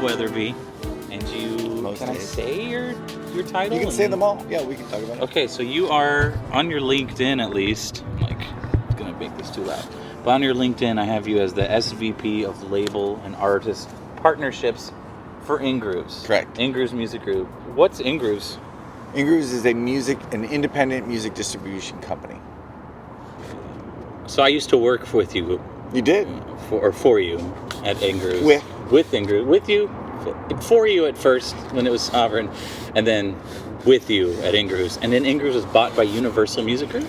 Weatherby, and can I say your title? You can say them all. Yeah, we can talk about it. Okay, so you are on your LinkedIn, at least. I'm gonna make this too loud. But on your LinkedIn, I have you as the SVP of Label and Artist Partnerships for Ingrooves. Correct. Ingrooves Music Group. What's Ingrooves? Ingrooves is an independent music distribution company. So I used to work with you. You did? For you at Ingrooves. With Ingrooves. With you. For you at first when it was Sovereign, and then with you at Ingrooves. And then Ingrooves was bought by Universal Music Group?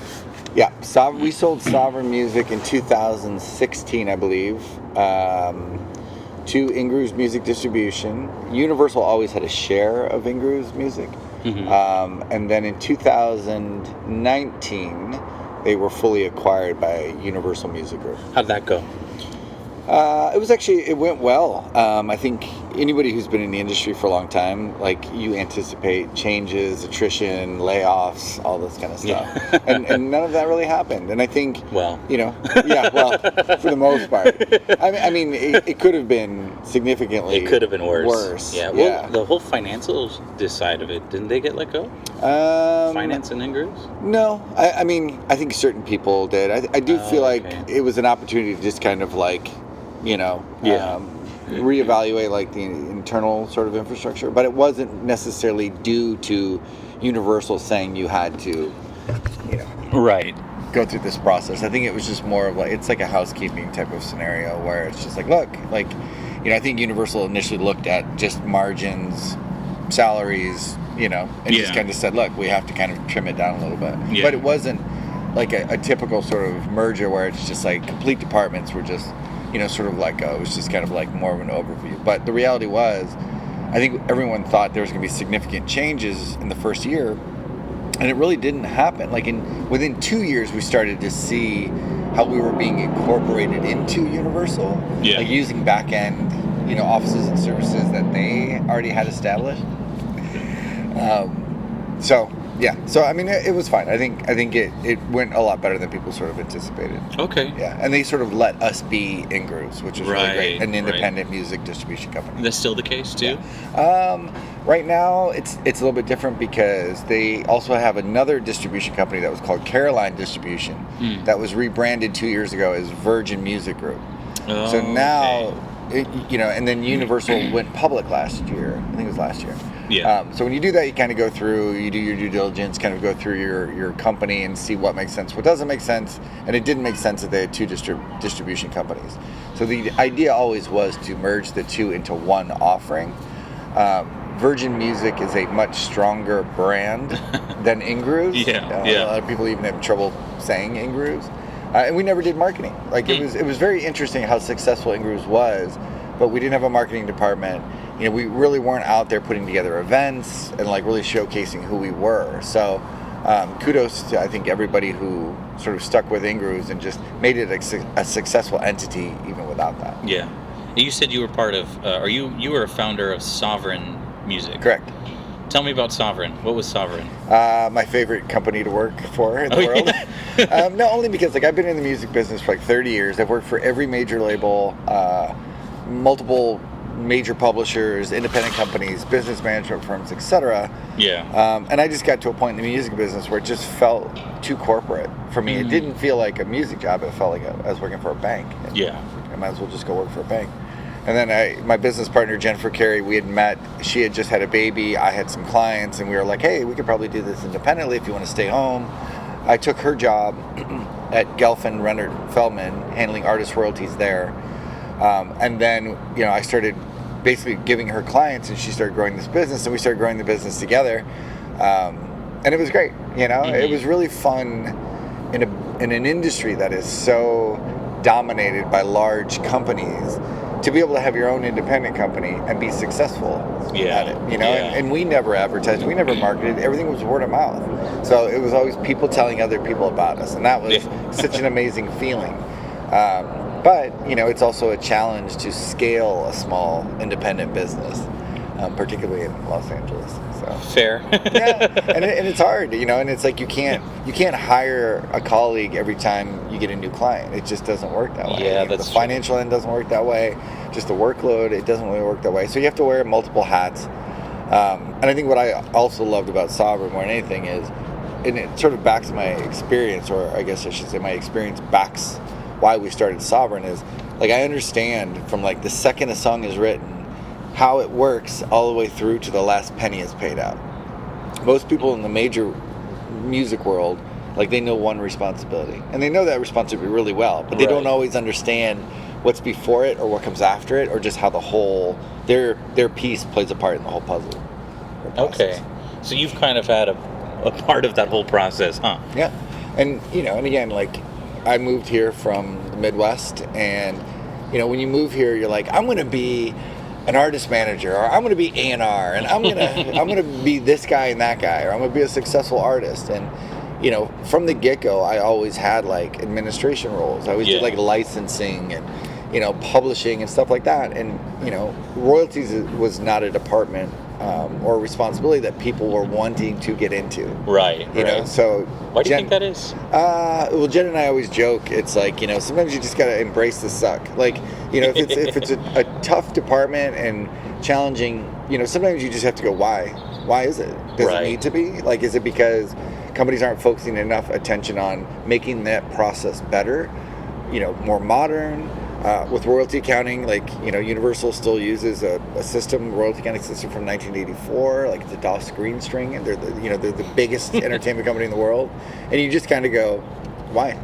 Yeah. We sold Sovereign Music in 2016, I believe, to Ingrooves Music Distribution. Universal always had a share of Ingrooves Music. Mm-hmm. And then in 2019, they were fully acquired by Universal Music Group. How'd that go? It went well. I think anybody who's been in the industry for a long time, like, you anticipate changes, attrition, layoffs, all this kind of stuff. Yeah. and none of that really happened. And I think, for the most part. I mean, it could have been significantly It could have been worse. Yeah. Well, the whole financial side of it, didn't they get let go? Finance and Ingrooves? No. I mean, I think certain people did. I do feel like it was an opportunity to just kind of like, reevaluate like the internal sort of infrastructure, but it wasn't necessarily due to Universal saying you had to, right, go through this process. I think it was just more of like, it's like a housekeeping type of scenario where it's just like, look, like, I think Universal initially looked at just margins, salaries, and just kind of said, look, we have to kind of trim it down a little bit. Yeah. But it wasn't like a typical sort of merger where it's just like complete departments were just, sort of like, it was just kind of like more of an overview. But the reality was, I think everyone thought there was going to be significant changes in the first year, and it really didn't happen. Like within 2 years, we started to see how we were being incorporated into Universal, like using back end, offices and services that they already had established. So I mean, it was fine. I think it went a lot better than people sort of anticipated. Okay. Yeah, and they sort of let us be Ingrooves, which was really great, an independent music distribution company. That's still the case too. Yeah. Right now, it's a little bit different because they also have another distribution company that was called Caroline Distribution that was rebranded 2 years ago as Virgin Music Group. Oh, so now, and then Universal went public last year. I think it was last year. Yeah. So when you do that, you kind of go through, you do your due diligence, kind of go through your company and see what makes sense, what doesn't make sense, and it didn't make sense that they had two distribution companies. So the idea always was to merge the two into one offering. Virgin Music is a much stronger brand than Ingrooves. A lot of people even have trouble saying Ingrooves. And we never did marketing. Like it was very interesting how successful Ingrooves was, but we didn't have a marketing department. We really weren't out there putting together events and like really showcasing who we were. So kudos to, I think, everybody who sort of stuck with Ingrooves and just made it a successful entity even without that. Yeah. You said you were part of, you were a founder of Sovereign Music. Correct. Tell me about Sovereign. What was Sovereign? My favorite company to work for in the world. Yeah. No, only because like I've been in the music business for like 30 years. I've worked for every major label, multiple major publishers, independent companies, business management firms, etc. Yeah. And I just got to a point in the music business where it just felt too corporate for me. It didn't feel like a music job. It felt like I was working for a bank. And I might as well just go work for a bank. And then my business partner, Jennifer Carey, we had met. She had just had a baby. I had some clients, and we were like, hey, we could probably do this independently if you want to stay home. I took her job at Gelfand, Renner, Feldman, handling artist royalties there. And then, I started basically giving her clients, and she started growing this business, and we started growing the business together. And it was great, It was really fun in an industry that is so dominated by large companies to be able to have your own independent company and be successful at it, And we never advertised, we never marketed, everything was word of mouth. So it was always people telling other people about us, and that was such an amazing feeling. But, it's also a challenge to scale a small independent business. particularly in Los Angeles. So fair. Yeah, and it's hard, and it's like you can't hire a colleague every time you get a new client. It just doesn't work that way. Yeah, that's the financial end doesn't work that way. Just the workload, it doesn't really work that way. So you have to wear multiple hats. And I think what I also loved about Sovereign more than anything is, and it sort of backs my experience, or I guess I should say my experience backs why we started Sovereign, is like I understand from like the second a song is written how it works all the way through to the last penny is paid out. Most people in the major music world, like they know one responsibility, and they know that responsibility really well, but they don't always understand what's before it or what comes after it, or just how the whole their piece plays a part in the whole puzzle. Okay, so you've kind of had a part of that whole process, huh? Yeah, and and again, like I moved here from the Midwest, and when you move here, you're like, I'm going to be an artist manager, or I'm going to be A&R, and I'm going to be this guy and that guy, or I'm going to be a successful artist. And from the get-go, I always had like administration roles. I always did like licensing and publishing and stuff like that. And royalties was not a department or a responsibility that people were wanting to get into. Right. So why do you think that is? Well, Jen and I always joke. It's like sometimes you just gotta embrace the suck. Like if it's a tough department and challenging, sometimes you just have to go, why? Why is it? Does it need to be? Like, is it because companies aren't focusing enough attention on making that process better, more modern? With royalty accounting, like Universal still uses a royalty accounting system from 1984, like the DOS screen string, and they're the biggest entertainment company in the world, and you just kind of go, why?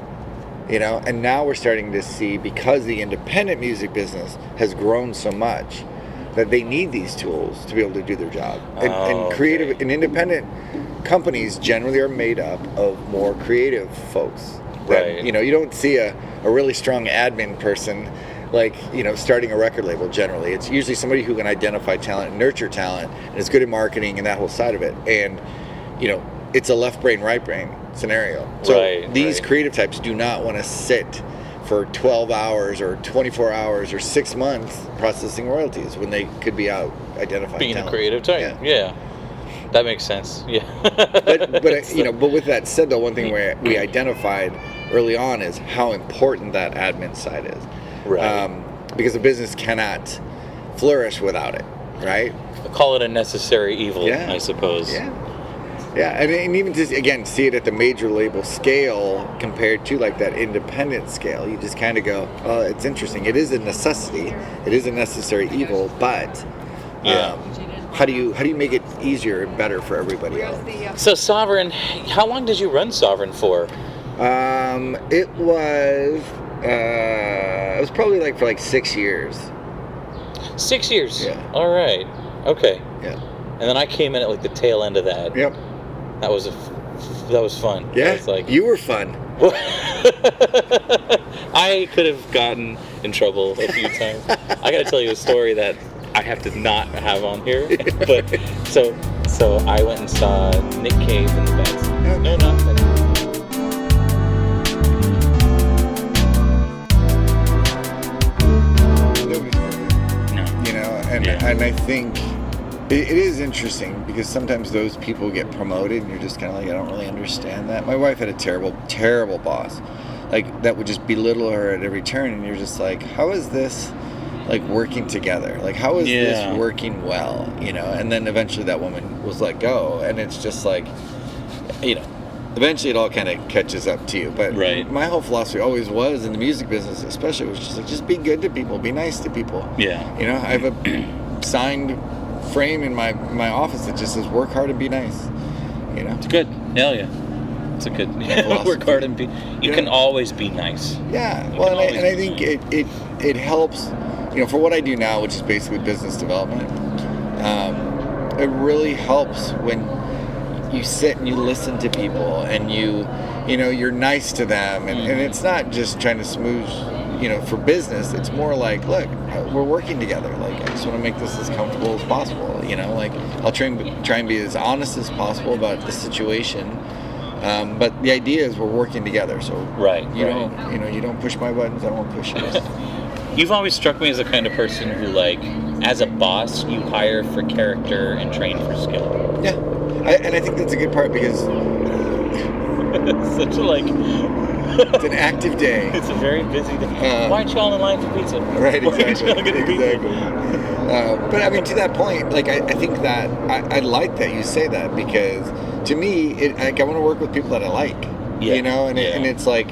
And now we're starting to see, because the independent music business has grown so much, that they need these tools to be able to do their job. And creative and independent companies generally are made up of more creative folks. That, you don't see a really strong admin person like starting a record label. Generally it's usually somebody who can identify talent and nurture talent and is good at marketing and that whole side of it, and it's a left brain right brain scenario. So these creative types do not want to sit for 12 hours or 24 hours or 6 months processing royalties when they could be out identifying being talent. a creative type. Yeah. That makes sense. Yeah. but with that said, though, one thing we identified early on is how important that admin side is. Right. Because a business cannot flourish without it. Right. I'll call it a necessary evil, I suppose. Yeah. Yeah, and even to again see it at the major label scale compared to like that independent scale, you just kind of go, "Oh, it's interesting. It is a necessity. It is a necessary evil, but." How do you make it easier and better for everybody else? So Sovereign, how long did you run Sovereign for? It was probably for 6 years. 6 years? Yeah. All right. Okay. Yeah. And then I came in at the tail end of that. Yep. That was fun. Yeah. It was you were fun. I could have gotten in trouble a few times. I got to tell you a story that I have to not have on here, but so I went and saw Nick Cave in the bed. No, nothing. Nobody's perfect. No. And I think it is interesting because sometimes those people get promoted and you're just kind of like, I don't really understand that. My wife had a terrible, terrible boss, like that would just belittle her at every turn, and you're just like, how is this? Like working together, like how is this working well, and then eventually that woman was let go, and it's just like, eventually it all kind of catches up to you. But my whole philosophy always was in the music business, especially, was just like, just be good to people, be nice to people. Yeah. I have a signed frame in my office that just says work hard and be nice. It's good. Hell yeah. It's a good work hard and be. You can always be nice. Yeah. Well, and I think it helps. For what I do now, which is basically business development, it really helps when you sit and you listen to people and you're nice to them, and it's not just trying to smooth, for business. It's more like, look, we're working together. Like, I just want to make this as comfortable as possible. Like I'll try and be as honest as possible about the situation. But the idea is we're working together. So you don't push my buttons, I don't want to push yours. You've always struck me as the kind of person who, like, as a boss, you hire for character and train for skill. Yeah. And I think that's a good part because... It's such a, like... It's an active day. It's a very busy day. Why aren't you all in line for pizza? Right, exactly. Exactly. But I mean, to that point, like, I think that I like that you say that because to me, like, I want to work with people that I like. Yeah. You know, and it's like,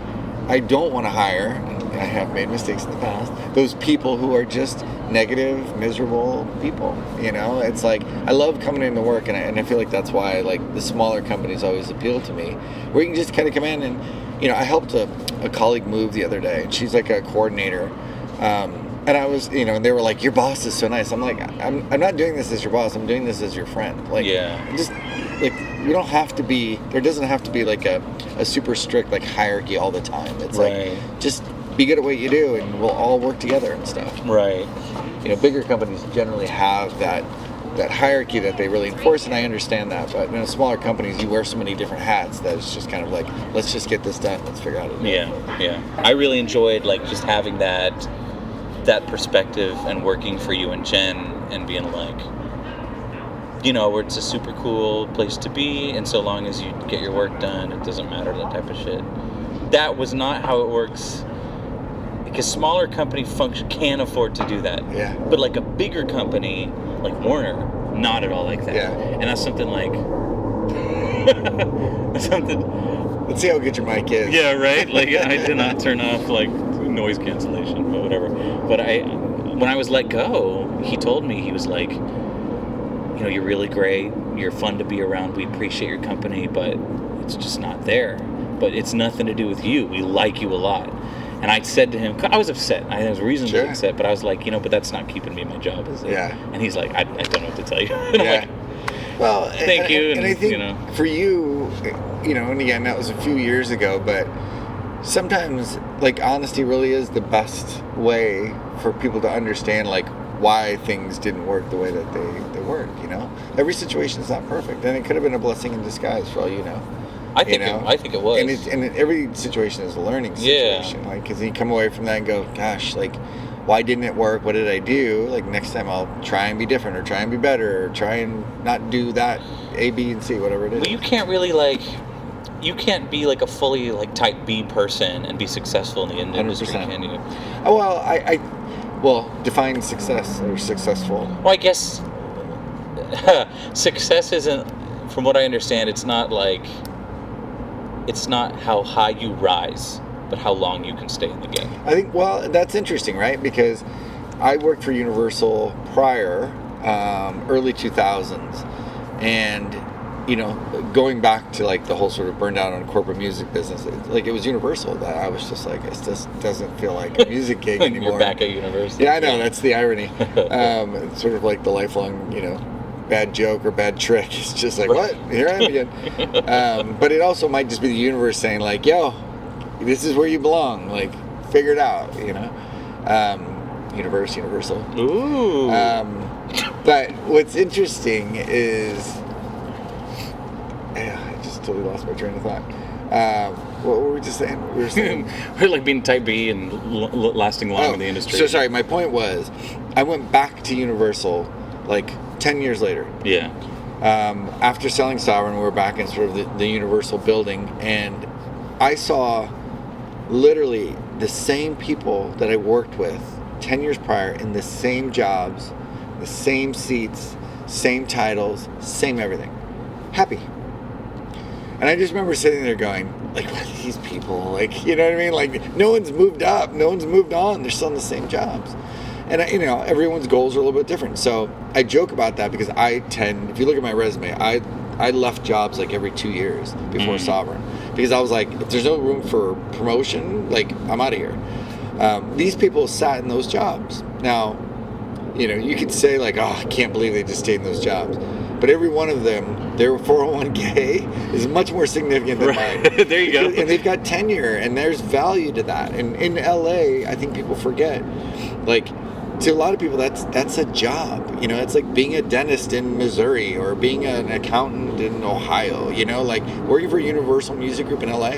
I don't want to hire, I have made mistakes in the past, those people who are just negative, miserable people. You know, it's like, I love coming into work, and I feel like that's why, like, the smaller companies always appeal to me, where you can just kind of come in and, you know, I helped a colleague move the other day, and she's like a coordinator, and I was, you know, and they were like, your boss is so nice. I'm like, I'm not doing this as your boss, I'm doing this as your friend. Like, just, like, we don't have to be, there doesn't have to be like a super strict, like, hierarchy all the time. It's like, just be good at what you do, and we'll all work together and stuff. Right. You know, bigger companies generally have that hierarchy that they really enforce, and I understand that. But in smaller companies, you wear so many different hats that it's just kind of like, let's just get this done. Let's figure out it. Yeah. I really enjoyed, like, just having that perspective and working for you and Jen and being like, you know, where it's a super cool place to be, and so long as you get your work done, it doesn't matter, that type of shit. That was not how it works, because smaller company can afford to do that. Yeah. But like a bigger company, like Warner, not at all like that. Yeah. And that's something like... Let's see how good your mic is. Yeah, right? Like, I did not turn off, like, noise cancellation, but whatever. But when I was let go, he told me, he was like, you know, you're really great, you're fun to be around, we appreciate your company, but it's just not there. But it's nothing to do with you, we like you a lot. And I said to him, I was upset, I was reasonably upset, but I was like, you know, but that's not keeping me in my job, is it? Yeah. And he's like, I don't know what to tell you. And I'm like, well, thank you. And I think, you know, for you, you know, and again, that was a few years ago, but sometimes, like, honesty really is the best way for people to understand, like, why things didn't work the way that they work, you know? Every situation is not perfect, and it could have been a blessing in disguise, for all you know. I think it was. And every situation is a learning situation. Yeah. Like, because you come away from that and go, gosh, like, why didn't it work? What did I do? Like, next time I'll try and be different, or try and be better, or try and not do that A, B, and C, whatever it is. Well, you can't really, like... You can't be like a fully, like, type B person and be successful in the industry, 100%. Can you? Oh, well, well, define success or successful. Well, I guess success isn't, from what I understand, it's not how high you rise, but how long you can stay in the game. I think, well, that's interesting, right? Because I worked for Universal prior, early 2000s, and, you know, going back to, like, the whole sort of burn down on corporate music business, it was Universal that I was just like, this just doesn't feel like a music gig anymore. You're back at Universal. Yeah, I know, that's the irony. It's sort of like the lifelong, you know, bad joke or bad trick. It's just like, what? Here I am again. But it also might just be the universe saying, like, yo, this is where you belong. Like, figure it out, you know? Universal. Ooh. But what's interesting is... I just totally lost my train of thought. What were we just saying? We were saying... We're like being type B and lasting long in the industry. So sorry, my point was, I went back to Universal, like, 10 years later. Yeah. After selling Sovereign, we were back in sort of the Universal building, and I saw literally the same people that I worked with 10 years prior in the same jobs, the same seats, same titles, same everything. Happy. And I just remember sitting there going, like, what are these people? Like, you know what I mean? Like, no one's moved up, no one's moved on. They're still in the same jobs. And, you know, everyone's goals are a little bit different. So I joke about that because if you look at my resume, I left jobs like every 2 years before Sovereign. Because I was like, if there's no room for promotion, like, I'm out of here. These people sat in those jobs. Now, you know, you could say, like, oh, I can't believe they just stayed in those jobs. But every one of them, their 401k is much more significant than mine. There you go. And they've got tenure, and there's value to that. And in LA, I think people forget, like, to a lot of people, that's a job. You know, it's like being a dentist in Missouri or being an accountant in Ohio. You know, like working for Universal Music Group in LA,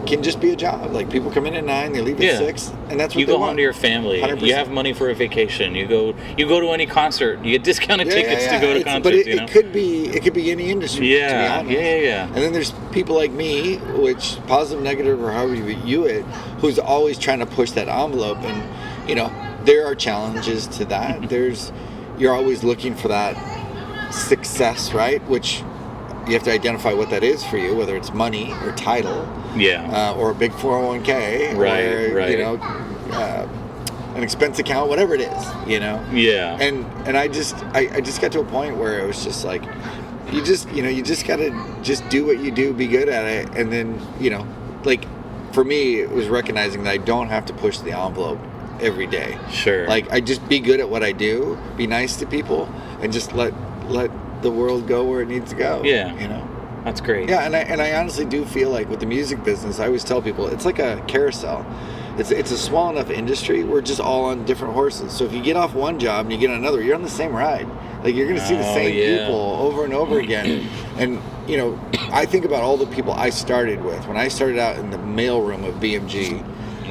can just be a job. Like people come in at 9, they leave at 6, and that's what you they go want. home to your family. 100%. You have money for a vacation. You go to any concert. You get discounted tickets to go to concerts. But it could be any industry. Yeah, to be honest. yeah. And then there's people like me, which positive, negative, or however you view it, who's always trying to push that envelope. And there are challenges to that. You're always looking for that success, right? Which you have to identify what that is for you, whether it's money or title, or a big 401k, or an expense account, whatever it is, Yeah. And I just got to a point where it was just like, you just gotta just do what you do, be good at it, and then like for me, it was recognizing that I don't have to push the envelope every day. Sure. Like I just be good at what I do, be nice to people, and just let the world go where it needs to go. Yeah. That's great. Yeah, and I honestly do feel like with the music business, I always tell people it's like a carousel. It's a small enough industry. We're just all on different horses. So if you get off one job and you get on another, you're on the same ride. Like you're going to see the same people over and over again. And I think about all the people I started with when I started out in the mailroom of BMG.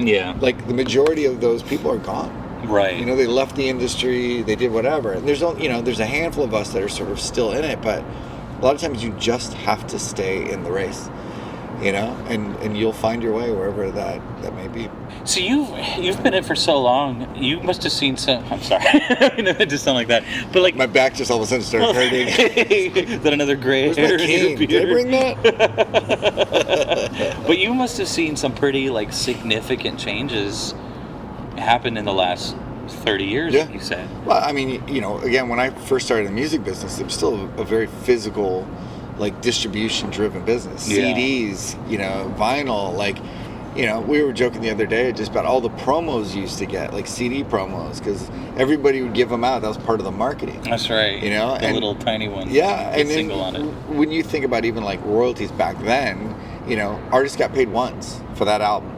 Yeah. Like the majority of those people are gone. Right. They left the industry, they did whatever. And there's there's a handful of us that are sort of still in it, but a lot of times you just have to stay in the race, and you'll find your way wherever that may be. So you've been in it for so long. You must have seen some. I'm sorry, it just sound like that. But like my back just all of a sudden started hurting. Is that another gray hair? Did I bring that? But you must have seen some pretty significant changes happen in the last 30 years, you said. Well, I mean, again, when I first started in the music business, it was still a very physical, distribution-driven business. Yeah. CDs, vinyl, we were joking the other day just about all the promos you used to get, CD promos, because everybody would give them out. That was part of the marketing. That's right. The little tiny ones. Yeah, and then single on it. When you think about even royalties back then, artists got paid once for that album.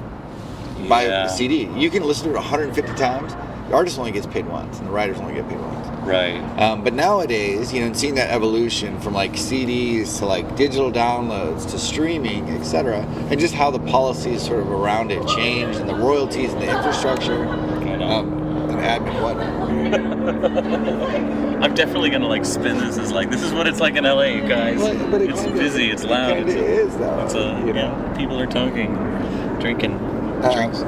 By the CD. You can listen to it 150 times. The artist only gets paid once, and the writers only get paid once. Right. But nowadays, and seeing that evolution from CDs to digital downloads to streaming, etc., and just how the policies sort of around it changed, and the royalties and the infrastructure, and admin whatnot. I'm definitely gonna spin this as this is what it's like in LA, you guys. But it's busy, it's loud. It is though. It's people are talking, drinking. Drinks.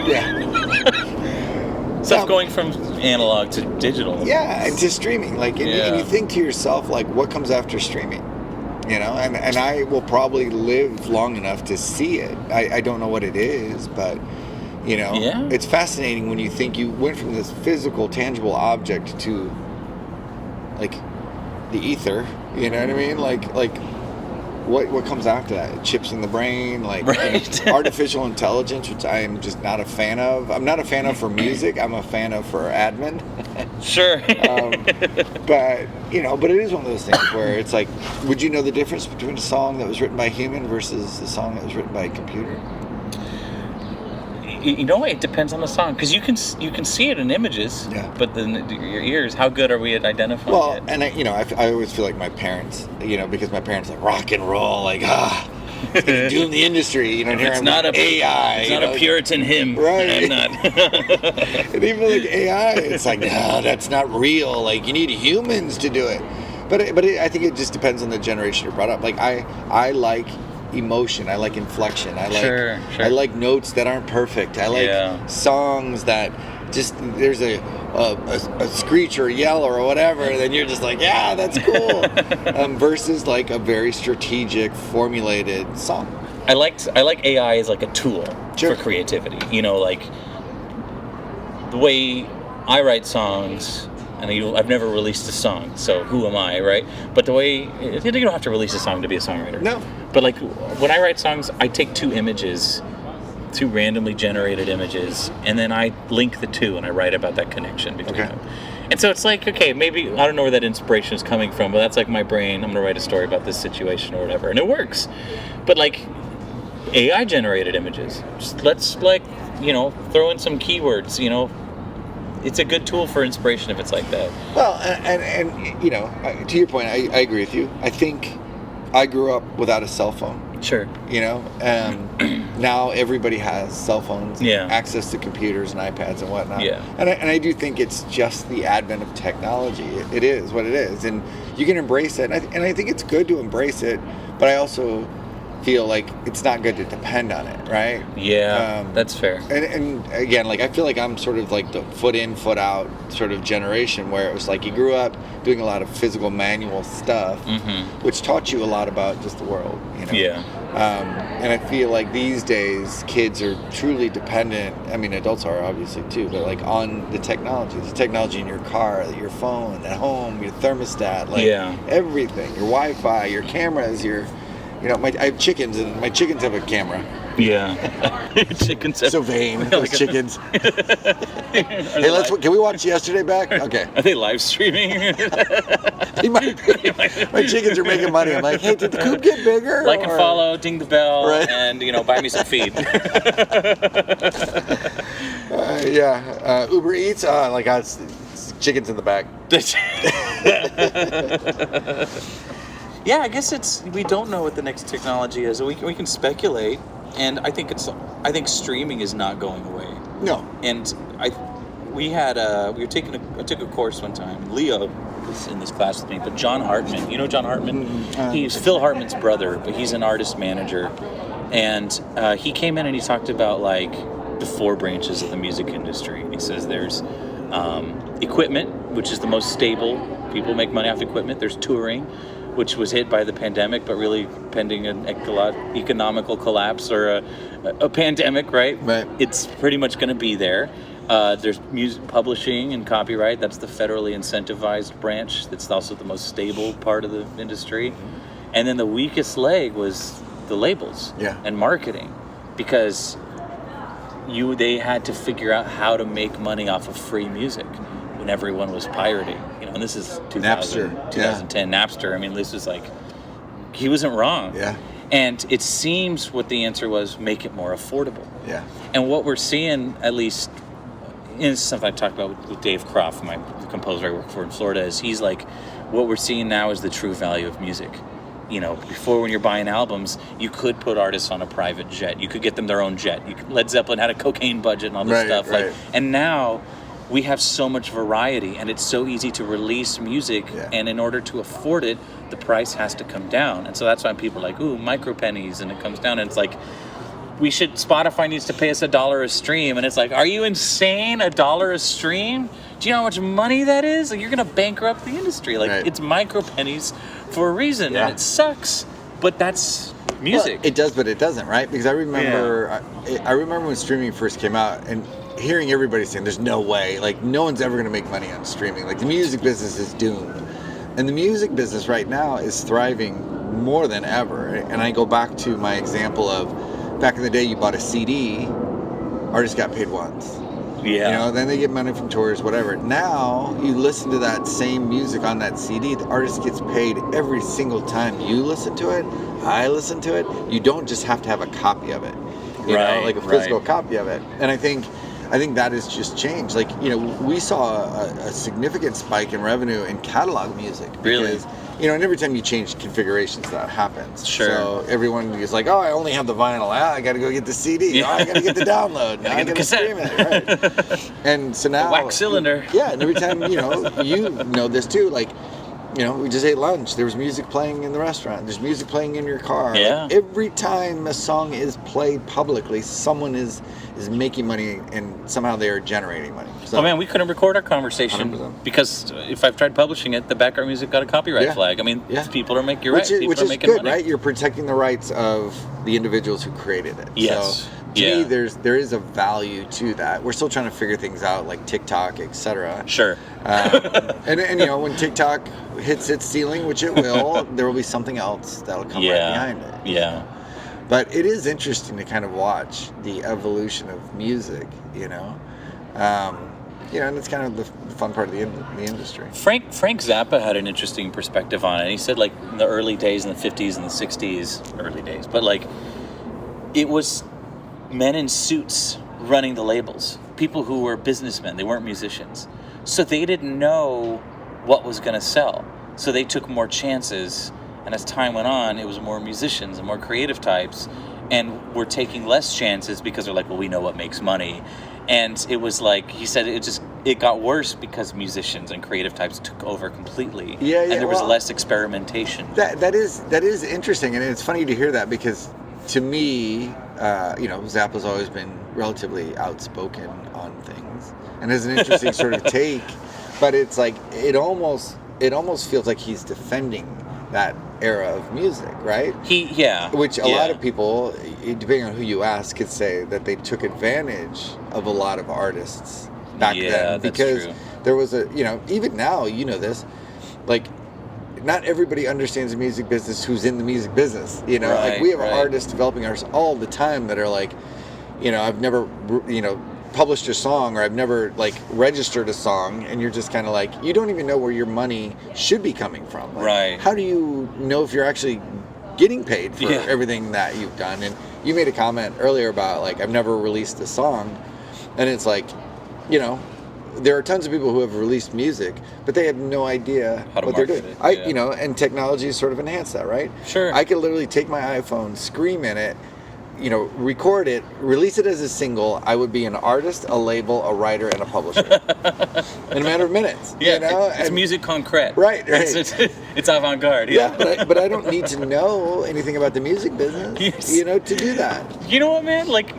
Yeah. Stuff going from analog to digital. Yeah, and to streaming. And you think to yourself, what comes after streaming? And I will probably live long enough to see it. I don't know what it is, but, it's fascinating when you think you went from this physical, tangible object to, the ether. You know what I mean? What comes after that? Chips in the brain, artificial intelligence, which I am just not a fan of. I'm not a fan of for music. I'm a fan of for admin. Sure. But it is one of those things where it's would you know the difference between a song that was written by a human versus a song that was written by a computer? It depends on the song, because you can see it in images, but then your ears, how good are we at identifying it? And I always feel like my parents, because my parents rock and roll, it's gonna doom the industry, and here it's I'm not AI, it's not a Puritan hymn, right? I'm not. And even AI, it's no, that's not real. You need humans to do it. But I think it just depends on the generation you're brought up. I like emotion. I like inflection. I like sure. I like notes that aren't perfect. I like songs that just there's a screech or a yell or whatever, and then you're just yeah, that's cool. Versus a very strategic, formulated song. I like AI as a tool for creativity. The way I write songs. And I've never released a song, so who am I, right? But the way you don't have to release a song to be a songwriter. No. But when I write songs, I take two randomly generated images, and then I link the two, and I write about that connection between them. And so it's okay, maybe I don't know where that inspiration is coming from, but that's my brain. I'm gonna write a story about this situation or whatever, and it works. But AI generated images, just let's throw in some keywords, It's a good tool for inspiration if it's like that. Well, and to your point, I agree with you. I think I grew up without a cell phone. Sure. now everybody has cell phones, Yeah. access to computers and iPads and whatnot. Yeah. And I do think it's just the advent of technology. It is what it is, and you can embrace it. And I think it's good to embrace it, but I also feel like it's not good to depend on it, right? Yeah, that's fair. And again, like I feel like I'm sort of like the foot in, foot out sort of generation where it was like you grew up doing a lot of physical manual stuff, which taught you a lot about just the world, you know? Yeah. And I feel like these days kids are truly dependent. I mean, adults are obviously too, but like on the technology in your car, your phone, at home, your thermostat, like everything, your Wi-Fi, your cameras, you know, I have chickens, and my chickens have a camera. Yeah. Chickens have... So vain, those chickens. Hey, can we watch yesterday back? Okay. Are they live streaming? They might be. My chickens are making money. I'm like, hey, did the coop get bigger? Like and follow, ding the bell, and, you know, buy me some feed. Uber Eats, like it's chickens in the back. Yeah, I guess we don't know what the next technology is. We can speculate, and I think streaming is not going away. No. And I took a course one time. Leo was in this class with me, but John Hartman, you know John Hartman? He's Phil Hartman's brother, but he's an artist manager. And he came in and he talked about like the 4 branches of the music industry. He says there's equipment, which is the most stable. People make money off equipment. There's touring, which was hit by the pandemic, but really pending an economical collapse or a pandemic, right? Right. It's pretty much going to be there. There's music publishing and copyright. That's the federally incentivized branch. That's also the most stable part of the industry. And then the weakest leg was the labels and marketing, because they had to figure out how to make money off of free music when everyone was pirating. You know, and this is 2010 Napster. I mean, this is like, he wasn't wrong. Yeah. And it seems what the answer was, make it more affordable. Yeah. And what we're seeing, at least, and this is something I talked about with Dave Croft, the composer I work for in Florida, is he's like, what we're seeing now is the true value of music. You know, before when you're buying albums, you could put artists on a private jet. You could get them their own jet. Led Zeppelin had a cocaine budget and all this stuff. Right. Like, and now we have so much variety, and it's so easy to release music, and in order to afford it, the price has to come down. And so that's why people are like, ooh, micro pennies, and it comes down, and it's like, Spotify needs to pay us $1 a stream, and it's like, are you insane? $1 a stream? Do you know how much money that is? Like, you're gonna bankrupt the industry. Like, it's micro pennies for a reason, and it sucks, but that's music. Well, it does, but it doesn't, right? Because I remember, I remember when streaming first came out, and hearing everybody saying, "There's no way! Like, no one's ever gonna make money on streaming. Like, the music business is doomed." And the music business right now is thriving more than ever. And I go back to my example of back in the day, you bought a CD, artists got paid once. Yeah. You know, then they get money from tours, whatever. Now, you listen to that same music on that CD, the artist gets paid every single time you listen to it, I listen to it. You don't just have to have a copy of it, you know, like a physical copy of it. And I think that has just changed. Like, you know, we saw a significant spike in revenue in catalog music. Really? You know, and every time you change configurations, that happens. Sure. So everyone is like, oh, I only have the vinyl. I got to go get the CD. Oh, I got to get the download. Now I got to stream it. Right. And so now... The wax cylinder. Yeah, and every time, you know this too, like, you know, we just ate lunch. There was music playing in the restaurant. There's music playing in your car. Yeah. Like, every time a song is played publicly, someone is making money, and somehow they are generating money. So, oh man, we couldn't record our conversation 100%. because if I've tried publishing it, the background music got a copyright flag. I mean, people are making. You're right. People are making good, money. right? You're protecting the rights of the individuals who created it. Yes. So, to me, there is a value to that. We're still trying to figure things out, like TikTok, etc. Sure. And you know, when TikTok hits its ceiling, which it will, there will be something else that'll come right behind it. Yeah. But it is interesting to kind of watch the evolution of music, you know. You know, and it's kind of the fun part of the industry. Frank Zappa had an interesting perspective on it. He said, like, in the early days, in the 50s and the 60s, early days, but like, it was men in suits running the labels, people who were businessmen. They weren't musicians. So they didn't know what was going to sell. So they took more chances. And as time went on, it was more musicians and more creative types. and we're taking less chances because they're like, well, we know what makes money. And it was like, he said, it got worse because musicians and creative types took over completely. And there was less experimentation. That is interesting, and it's funny to hear that, because to me, Zappa's always been relatively outspoken on things, and has an interesting sort of take. But it's like it almost feels like he's defending that era of music, right? Which a lot of people, depending on who you ask, could say that they took advantage of a lot of artists back then, because there was even now, this, like, not everybody understands the music business who's in the music business, like we have artists, developing artists all the time that are like, I've never, published a song, or I've never like registered a song, and you're just kind of like, you don't even know where your money should be coming from. Like, how do you know if you're actually getting paid for everything that you've done? And you made a comment earlier about like, I've never released a song, and it's like, there are tons of people who have released music, but they have no idea what they're doing. And technology has sort of enhanced that, right? Sure. I could literally take my iPhone, scream in it, record it, release it as a single. I would be an artist, a label, a writer, and a publisher in a matter of minutes. It's music concrete. Right. It's avant-garde. But I don't need to know anything about the music business, to do that. You know what, man? Like,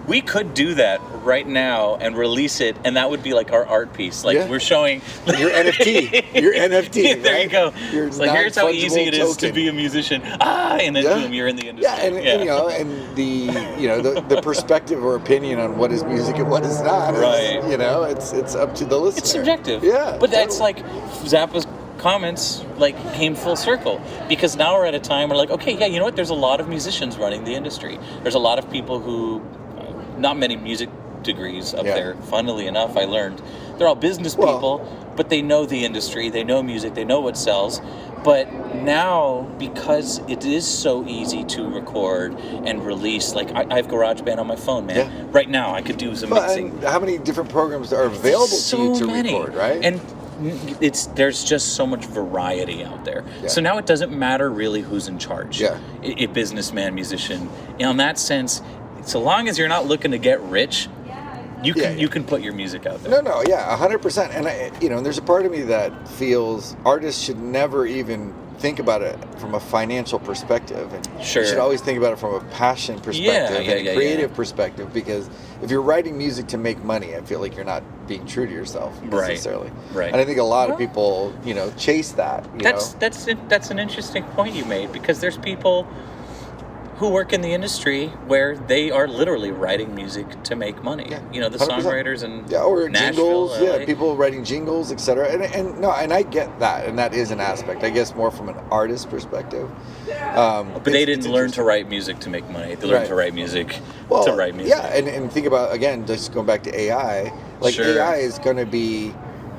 we could do that right now and release it, and that would be like our art piece. Like, we're showing your NFT. Your NFT. There you go. It's like, here's how easy it is to be a musician. And then boom, you're in the industry. And the perspective or opinion on what is music and what is not. It's up to the listener. It's subjective. Yeah. But that's like Zappa's comments came full circle, because now we're at a time where you know what? There's a lot of musicians running the industry. There's a lot of people who. Not many music degrees up there. Funnily enough, I learned they're all business people, but they know the industry, they know music, they know what sells. But now, because it is so easy to record and release, like I have GarageBand on my phone, man. Yeah. Right now, I could do some mixing. And how many different programs are available to you to record, right? And there's just so much variety out there. Yeah. So now it doesn't matter really who's in charge. Yeah. A businessman, musician. In that sense, so long as you're not looking to get rich, you can put your music out there. No, 100%. And there's a part of me that feels artists should never even think about it from a financial perspective, and you should always think about it from a passion perspective and a creative perspective. Because if you're writing music to make money, I feel like you're not being true to yourself necessarily. Right. And I think a lot of people, chase that. That's an interesting point you made, because there's people who work in the industry where they are literally writing music to make money. The 100%. Songwriters and or Nashville, jingles, people writing jingles, etc. And I get that, and that is an aspect, I guess, more from an artist perspective. But they didn't learn to write music to make money. They learned to write music to write music. Yeah, and think about, again, just going back to AI, AI is going to be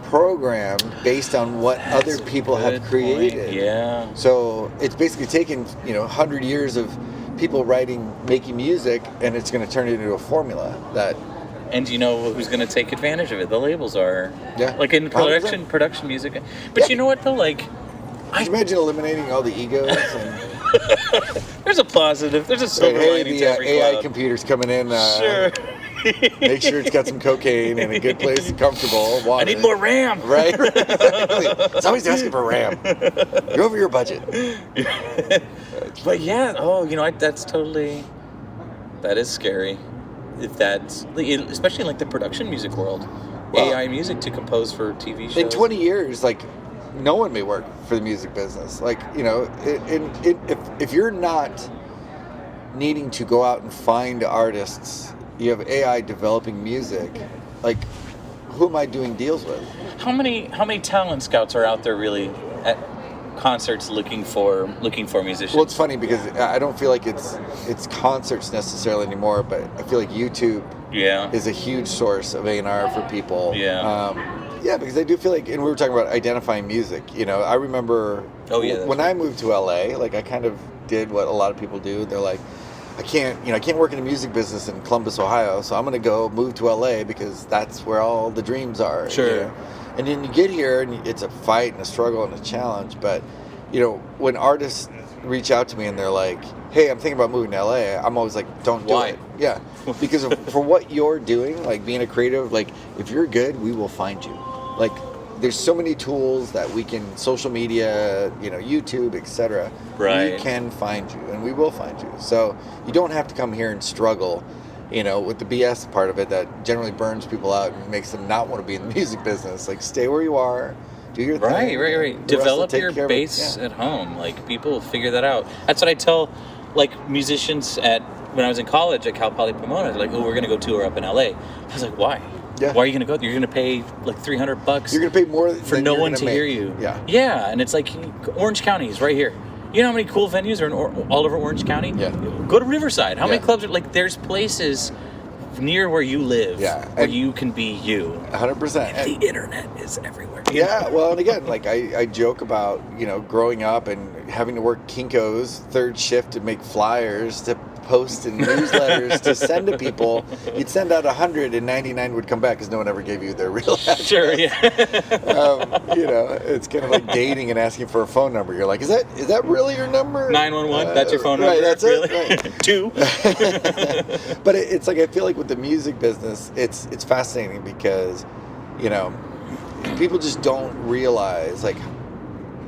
programmed based on what other people have created. Yeah. So it's basically taken, 100 years of people making music, and it's going to turn it into a formula that. And you know who's going to take advantage of it? The labels are. Yeah. Like in production music. But you know what though? Like, can you imagine eliminating all the egos? And there's a positive. There's a silver lining to every AI cloud. Computer's coming in. Sure. Make sure it's got some cocaine and a good place, comfortable water. I need more RAM. Right? Exactly. It's always asking for RAM. You're over your budget. But that is scary. If that's, especially in like the production music world, AI music to compose for TV shows. In 20 years, no one may work for the music business. If you're not needing to go out and find artists, you have AI developing music, who am I doing deals with? How many talent scouts are out there really at concerts looking for musicians? Well, it's funny because I don't feel like it's concerts necessarily anymore, but I feel like YouTube is a huge source of A&R for people. Because I do feel like, and we were talking about identifying music, I remember when I moved to LA, I kind of did what a lot of people do. They're like, I can't work in the music business in Columbus, Ohio, so I'm going to move to LA because that's where all the dreams are. Sure. And then you get here and it's a fight and a struggle and a challenge, but when artists reach out to me and they're like, hey, I'm thinking about moving to LA, I'm always like, don't do Why? it. Yeah. Because for what you're doing, like being a creative, like if you're good, we will find you. Like there's so many tools that we can, social media, YouTube, etc. Right. We can find you and we will find you. So you don't have to come here and struggle, with the BS part of it that generally burns people out and makes them not want to be in the music business. Like stay where you are. Do your thing. Right. Develop your base at home. Like people will figure that out. That's what I tell like musicians when I was in college at Cal Poly Pomona. They're like, oh, we're gonna go tour up in LA. I was like, why? Yeah. Why are you gonna go? You're gonna pay like $300. You're gonna pay more for no one to hear you. Yeah. Yeah, and it's like Orange County is right here. You know how many cool venues are all over Orange County? Yeah. Go to Riverside. How many clubs are like? There's places near where you live, where you can be you. 100%. The internet is everywhere. Yeah, well, and again, like I joke about, growing up and having to work Kinko's third shift to make flyers, to post in newsletters, to send to people. You'd send out 100 and 99 would come back because no one ever gave you their real address. Sure, yeah. It's kind of like dating and asking for a phone number. You're like, is that really your number? 911, that's your phone number? Right, that's really? it. Right. 2. But it's like, I feel like with the music business, it's fascinating because, people just don't realize like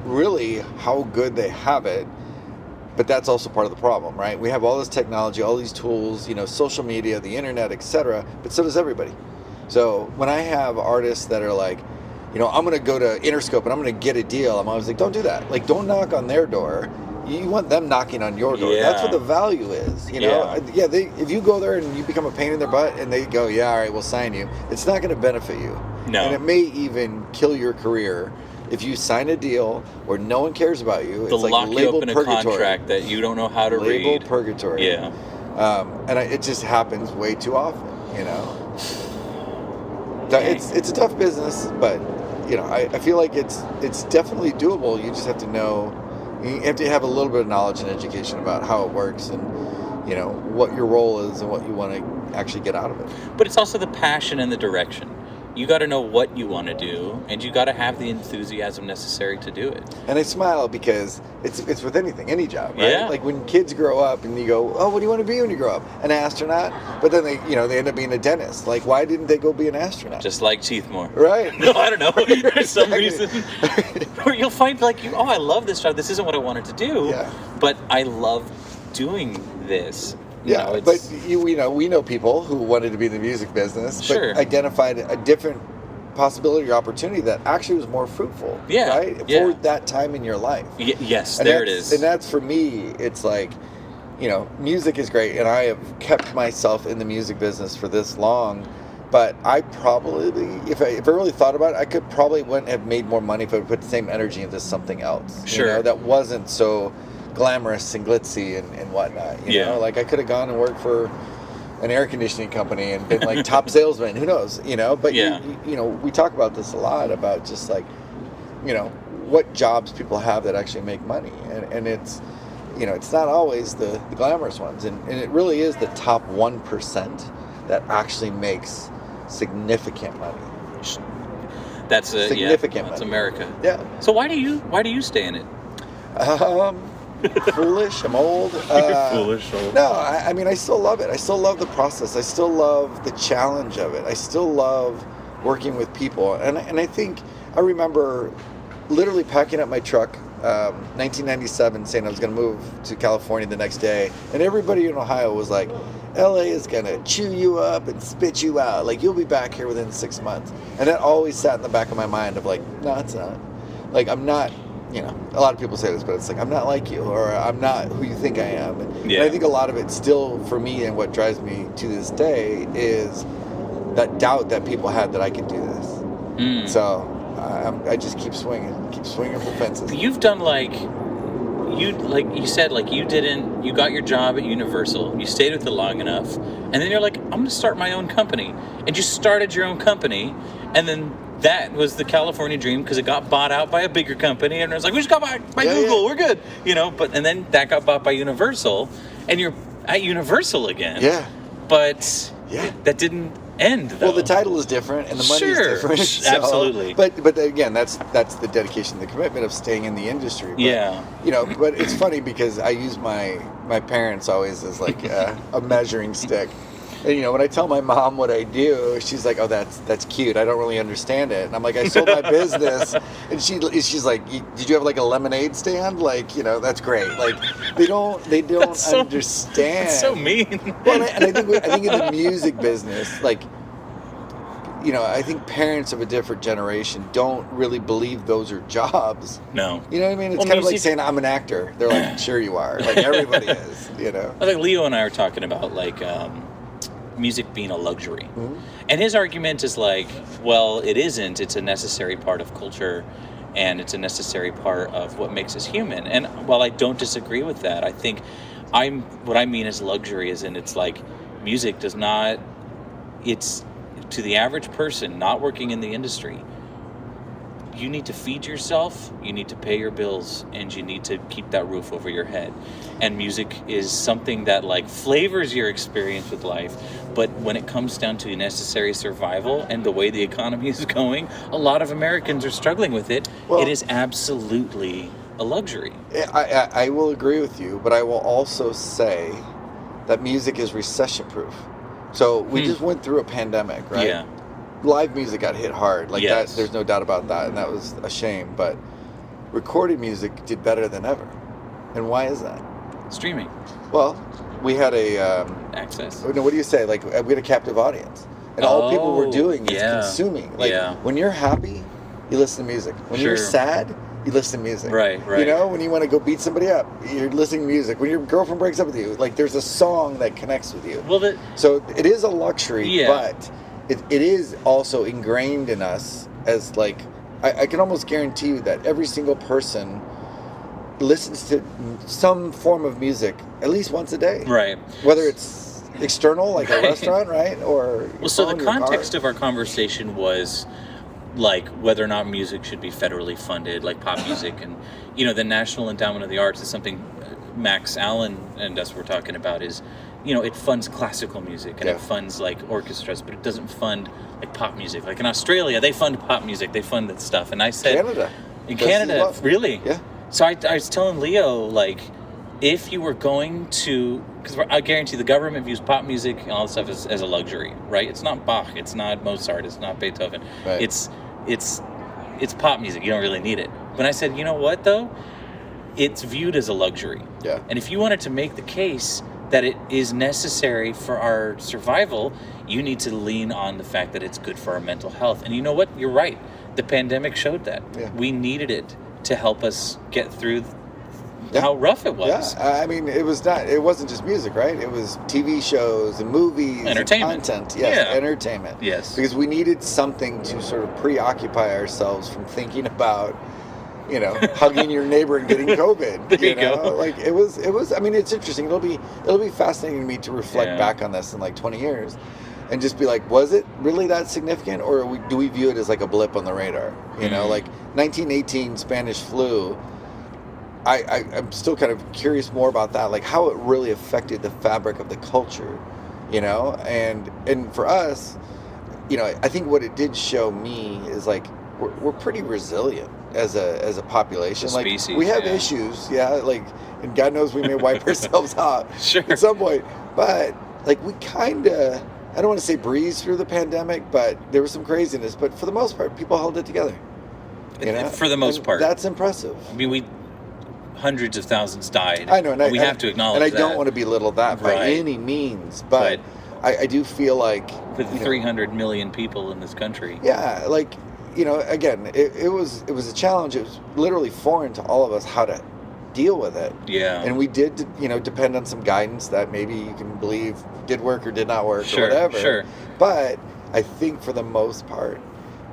really how good they have it, but that's also part of the problem, right? We have all this technology, all these tools, social media, the internet, etc., but so does everybody. So when I have artists that are like, I'm going to go to Interscope and I'm going to get a deal, I'm always like, don't do that. Like, don't knock on their door. You want them knocking on your door. Yeah. That's what the value is, Yeah. If you go there and you become a pain in their butt and they go, yeah, all right, we'll sign you, it's not going to benefit you. No. And it may even kill your career if you sign a deal where no one cares about you. They'll it's like lock you up in a purgatory. Contract that you don't know how to read. Label purgatory. Yeah. It just happens way too often, It's a tough business, but, I feel like it's definitely doable. You just have to know. You have to have a little bit of knowledge and education about how it works and, what your role is and what you want to actually get out of it. But it's also the passion and the direction. You got to know what you want to do, and you got to have the enthusiasm necessary to do it. And I smile because it's with anything, any job, right? Yeah. Like when kids grow up and you go, oh, what do you want to be when you grow up? An astronaut? But then they end up being a dentist. Like, why didn't they go be an astronaut? Just like Teethmore. Right. No, I don't know. There's some reason where you'll find like, I love this job. This isn't what I wanted to do, but I love doing this. But we know people who wanted to be in the music business, but identified a different possibility or opportunity that actually was more fruitful. Yeah. Right? For that time in your life. Yes, and there it is. And that's for me, it's like, music is great, and I have kept myself in the music business for this long, but I probably, if I really thought about it, I could probably wouldn't have made more money if I would put the same energy into something else. Sure. That wasn't so glamorous and glitzy and whatnot. You know, like I could have gone and worked for an air conditioning company and been like top salesman. Who knows? But we talk about this a lot about just like, what jobs people have that actually make money, and it's, it's not always the glamorous ones, and it really is the top 1% that actually makes significant money. That's significant money. That's America. Yeah. So why do you stay in it? Foolish. I'm old. You're foolish. Old. No, I still love it. I still love the process. I still love the challenge of it. I still love working with people. And I think I remember literally packing up my truck, 1997, saying I was going to move to California the next day. And everybody in Ohio was like, LA is going to chew you up and spit you out. Like, you'll be back here within 6 months. And that always sat in the back of my mind of like, no, it's not. Like, I'm not. A lot of people say this, but it's like, I'm not like you, or I'm not who you think I am. And I think a lot of it still, for me, and what drives me to this day, is that doubt that people had that I could do this. So I just keep swinging for fences. You've done you said, you got your job at Universal, you stayed with it long enough, and then you're like, I'm going to start my own company. And you started your own company, and then that was the California dream because it got bought out by a bigger company, and it was like, we just got bought by Google, we're good, and then that got bought by Universal, and you're at Universal again. Yeah. But that didn't end, though. Well, the title is different, and the money is different. So, absolutely. But again, that's the dedication, the commitment of staying in the industry. But, yeah. But it's funny because I use my parents always as like a measuring stick. And, when I tell my mom what I do, she's like, "Oh, that's cute. I don't really understand it." And I'm like, "I sold my business," and she's like, "Did you have like a lemonade stand? Like, that's great." Like, they don't understand. That's so mean. Well, and I think in the music business, like, I think parents of a different generation don't really believe those are jobs. No. You know what I mean? It's kind of like saying I'm an actor. They're like, "Sure you are." Like everybody is. I think Leo and I are talking about like. Music being a luxury. Mm-hmm. And his argument is like, well, it isn't. It's a necessary part of culture, and it's a necessary part of what makes us human. And while I don't disagree with that, I think what I mean as luxury is it's like music does not, it's to the average person not working in the industry, you need to feed yourself, you need to pay your bills, and you need to keep that roof over your head. And music is something that like flavors your experience with life. But when it comes down to necessary survival and the way the economy is going, a lot of Americans are struggling with it. Well, it is absolutely a luxury. I will agree with you, but I will also say that music is recession-proof. So we just went through a pandemic, right? Yeah. Live music got hit hard, like yes. that. There's no doubt about that, and that was a shame. But recorded music did better than ever, and why is that? Streaming. Well, we had a access. No, what do you say? Like we had a captive audience, and all people were doing is consuming. Like when you're happy, you listen to music. When you're sad, you listen to music. Right. When you want to go beat somebody up, you're listening to music. When your girlfriend breaks up with you, like there's a song that connects with you. Well, so it is a luxury, but. It is also ingrained in us as like I can almost guarantee you that every single person listens to some form of music at least once a day. Right. Whether it's external, like a restaurant, right? Or so the context of our conversation was like whether or not music should be federally funded, like pop music, and the National Endowment of the Arts is something Max Allen and us were talking about is. It funds classical music and it funds like orchestras, but it doesn't fund like pop music. Like in Australia, they fund pop music, they fund that stuff. And I said, Canada, really? Yeah. So I was telling Leo, like, if you were going to, because I guarantee the government views pop music and all this stuff as a luxury, right? It's not Bach, it's not Mozart, it's not Beethoven. Right. It's pop music. You don't really need it. But I said, you know what though? It's viewed as a luxury. Yeah. And if you wanted to make the case that it is necessary for our survival, you need to lean on the fact that it's good for our mental health. And you know what? You're right. The pandemic showed that. Yeah. We needed it to help us get through how rough it was. Yeah, I mean, it wasn't just music, right? It was TV shows and movies, entertainment, and content. Yes, entertainment. Yes. Because we needed something to sort of preoccupy ourselves from thinking about hugging your neighbor and getting COVID. There you go. Like it was. I mean, it's interesting. It'll be fascinating to me to reflect back on this in like 20 years, and just be like, was it really that significant, or do we view it as like a blip on the radar? Like 1918 Spanish flu. I'm still kind of curious more about that, like how it really affected the fabric of the culture, and for us, I think what it did show me is like we're pretty resilient as a population. Like species, we have issues, like, and God knows we may wipe ourselves out at some point, but like we kind of, I don't want to say breezed through the pandemic, but there was some craziness, but for the most part people held it together, for the most part. That's impressive. I mean, hundreds of thousands died. I know, and we have to acknowledge that. And I that. don't want to belittle that by any means, but I do feel like with 300 million people in this country. Yeah, like again, it was a challenge. It was literally foreign to all of us how to deal with it. Yeah. And we did, depend on some guidance that maybe you can believe did work or did not work or whatever. Sure. But I think for the most part,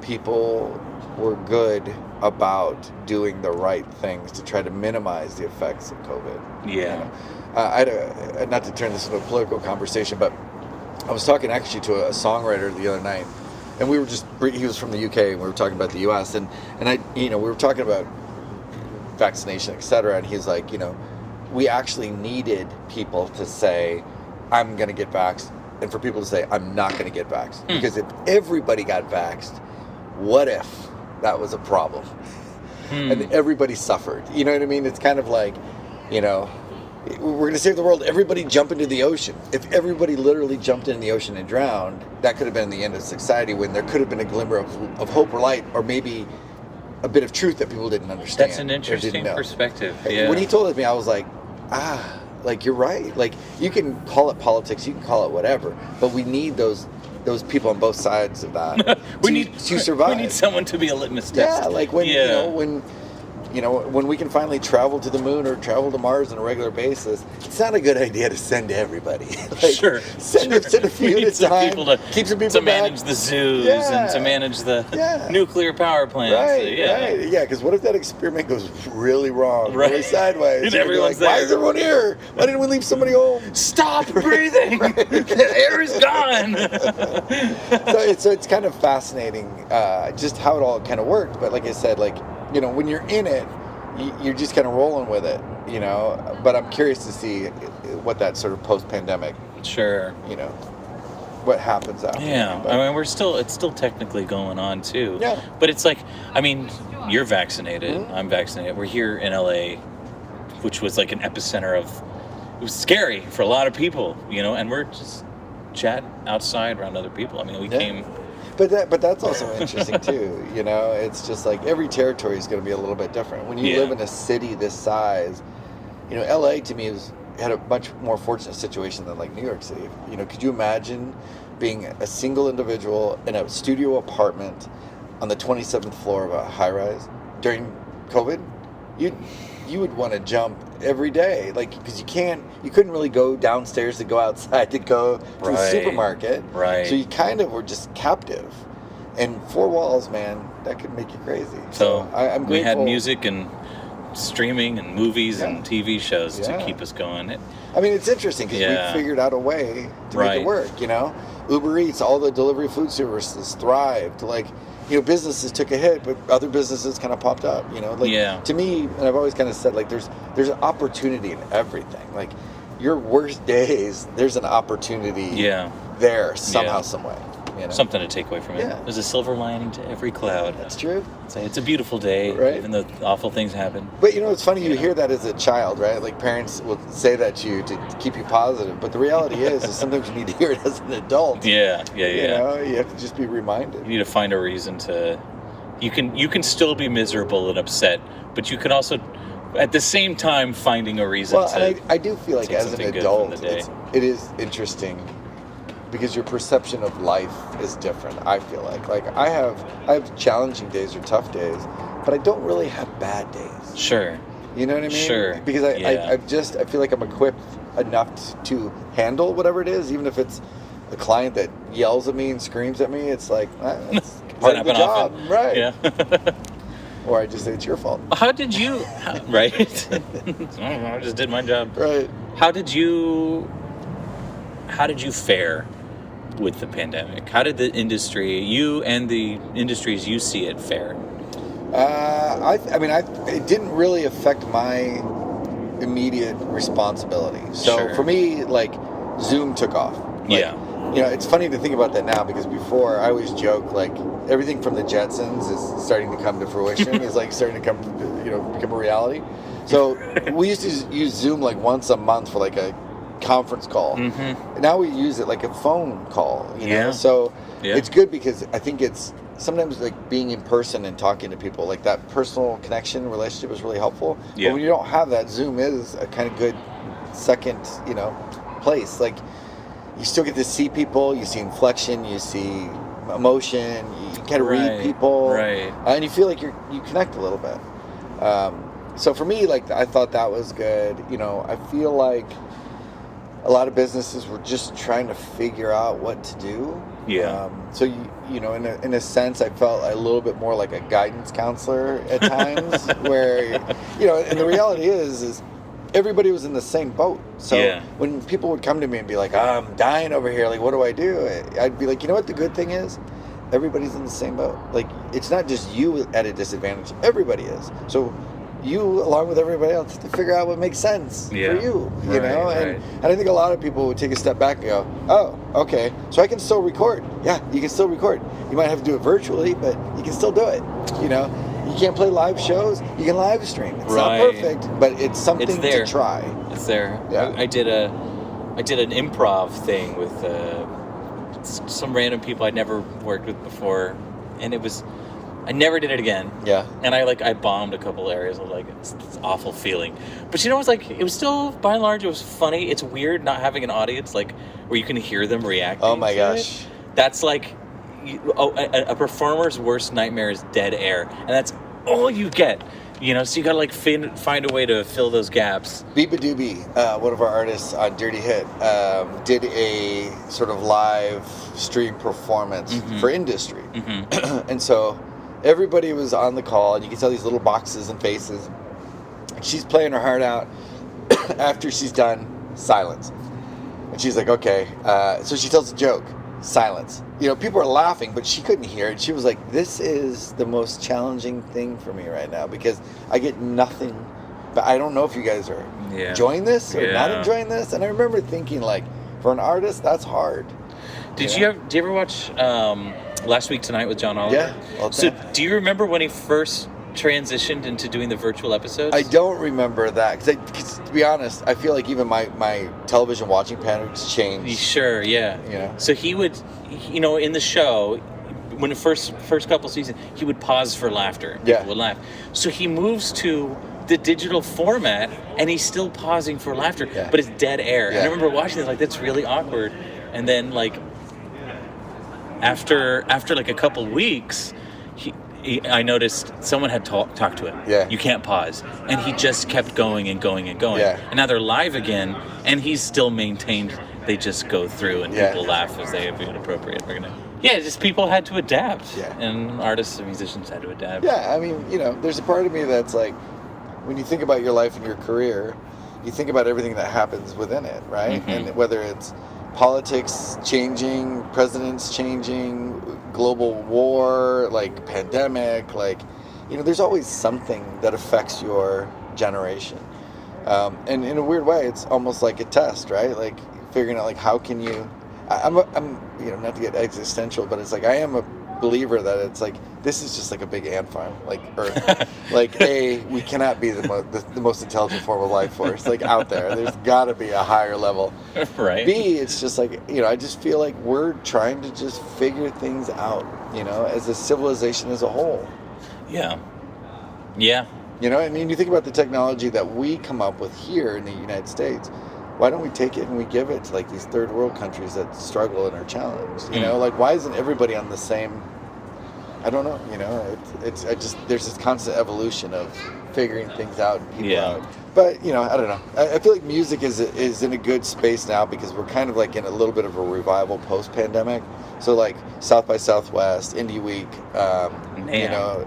people were good about doing the right things to try to minimize the effects of COVID. Yeah. I had not to turn this into a political conversation, but I was talking actually to a songwriter the other night, and he was from the UK, and we were talking about the US, and we were talking about vaccination, etc., and he's like, we actually needed people to say, I'm going to get vaxxed and for people to say, I'm not going to get vaxxed. Because if everybody got vaxxed, what if that was a problem? And everybody suffered. You know what I mean? It's kind of like, you know, we're going to save the world. Everybody jump into the ocean. If everybody literally jumped into the ocean and drowned, that could have been the end of society, when there could have been a glimmer of hope or light, or maybe a bit of truth that people didn't understand. That's an interesting perspective. Yeah. When he told it to me, I was like, like, you're right. Like, you can call it politics, you can call it whatever, but we need those people on both sides of that to survive. We need someone to be a litmus test. Yeah, like when we can finally travel to the moon or travel to Mars on a regular basis, it's not a good idea to send everybody. Like, send a few at a time. Keep some people to manage the zoos and to manage the nuclear power plants. Right. Yeah, because what if that experiment goes really wrong, really sideways? And everyone's like, why is everyone here? Why didn't we leave somebody home? Stop breathing! The air is gone! so it's kind of fascinating just how it all kind of worked. But like I said, like, you know, when you're in it, you're just kind of rolling with it, you know. But I'm curious to see what that sort of post-pandemic, you know, what happens after. Yeah, I mean, it's still technically going on too. Yeah. But it's like, I mean, you're vaccinated, I'm vaccinated. We're here in LA, which was like an epicenter of, it was scary for a lot of people, you know, and we're just chatting outside around other people. I mean, we came. But that's also interesting too, you know. It's just like every territory is going to be a little bit different. When you live in a city this size, you know, LA to me had a much more fortunate situation than like New York City. You know, could you imagine being a single individual in a studio apartment on the 27th floor of a high-rise during COVID? You would want to jump every day, like, because you couldn't really go downstairs to go outside to go to the supermarket. Right. So you kind of were just captive. And 4 walls, man, that could make you crazy. So I'm grateful. We had music and streaming and movies and TV shows to keep us going. I mean, it's interesting because we figured out a way to make it work, you know? Uber Eats, all the delivery food services thrived. Like, you know, businesses took a hit, but other businesses kind of popped up, you know? Like, to me, and I've always kind of said, like, there's an opportunity in everything. Like, your worst days, there's an opportunity there somehow, some way. You know? Something to take away from it. There's a silver lining to every cloud. That's true. It's a beautiful day, even though awful things happen. But, you know, it's funny, you hear that as a child, right? Like, parents will say that to you to keep you positive. But the reality is sometimes you need to hear it as an adult. Yeah. You know, you have to just be reminded. You need to find a reason to... You can still be miserable and upset, but you can also, at the same time, finding a reason to... Well, and I do feel like as an adult, it is interesting... because your perception of life is different, I feel like. Like, I have challenging days or tough days, but I don't really have bad days. Sure. You know what I mean? Sure. Because I feel like I'm equipped enough to handle whatever it is, even if it's a client that yells at me and screams at me. It's like, it's part of the job. Often? Right. Yeah. Or I just say, it's your fault. How did you... Right. I just did my job. Right. How did you fare with the pandemic? How did the industry, you and the industries you see it, fare? It didn't really affect my immediate responsibility. So for me, like, Zoom took off. Like, you know, it's funny to think about that now, because before I always joke, like, everything from the Jetsons is starting to come to fruition. Is like starting to become a reality. So we used to use Zoom like once a month for like a conference call. And now we use it like a phone call, you know? So it's good, because I think it's sometimes like being in person and talking to people, like that personal connection relationship is really helpful. But when you don't have that, Zoom is a kind of good second, you know, place. Like, you still get to see people, you see inflection, you see emotion, you kind of read people, and you feel like you connect a little bit. So for me, like, I thought that was good. You know, I feel like a lot of businesses were just trying to figure out what to do. So you know, in a sense, I felt a little bit more like a guidance counselor at times, where, you know, and the reality is everybody was in the same boat. So when people would come to me and be like, I'm dying over here, like, what do I do? I'd be like, you know what the good thing is? Everybody's in the same boat. Like, it's not just you at a disadvantage. Everybody is. So you, along with everybody else, to figure out what makes sense for you, you know? And I think a lot of people would take a step back and go, oh, okay, so I can still record. Yeah, you can still record. You might have to do it virtually, but you can still do it, you know? You can't play live shows, you can live stream. It's not perfect, but it's something to try. It's there. Yeah. I did an improv thing with some random people I'd never worked with before, and I never did it again. Yeah. And I bombed a couple areas. of it's awful feeling. But it was still, by and large, it was funny. It's weird not having an audience, where you can hear them reacting. Oh my gosh. That's a performer's worst nightmare is dead air. And that's all you get. You know, so you gotta find a way to fill those gaps. Beepa Doobie, one of our artists on Dirty Hit, did a sort of live stream performance for industry. And so everybody was on the call, and you can tell these little boxes and faces. She's playing her heart out. After she's done, silence. And she's like, okay. So she tells a joke. Silence. You know, people are laughing, but she couldn't hear it. She was like, this is the most challenging thing for me right now because I get nothing. But I don't know if you guys are enjoying this or not enjoying this. And I remember thinking, for an artist, that's hard. Did you ever watch Last Week Tonight with John Oliver? Yeah. So do you remember when he first transitioned into doing the virtual episodes? I don't remember that because to be honest, I feel like even my television watching patterns changed. Sure, yeah. You know? So he would, in the show, when the first couple seasons, he would pause for laughter. People would laugh. So he moves to the digital format, and he's still pausing for laughter, but it's dead air. And I remember watching this, that's really awkward. And then, after a couple weeks, I noticed someone had talked to him. Yeah. You can't pause. And he just kept going and going and going. Yeah. And now they're live again, and he's still maintained. They just go through, and people laugh as they feel appropriate. Just people had to adapt. Yeah. And artists and musicians had to adapt. Yeah, I mean, there's a part of me that's when you think about your life and your career, you think about everything that happens within it, right? And whether it's politics changing, presidents changing, global war, pandemic, there's always something that affects your generation. And in a weird way, it's almost like a test, right? Figuring out how can you, I'm not to get existential, but it's I am a believer that it's this is just a big ant farm, Earth. A, we cannot be the most intelligent form of life force out there. There's got to be a higher level. Right. B, it's just I just feel we're trying to just figure things out, as a civilization as a whole. Yeah. Yeah. I mean, you think about the technology that we come up with here in the United States. Why don't we take it and we give it to these third world countries that struggle and are challenged? Why isn't everybody on the same? I don't know. There's this constant evolution of figuring things out and people out. But I don't know. I feel like music is in a good space now because we're kind of in a little bit of a revival post-pandemic. So South by Southwest, Indie Week,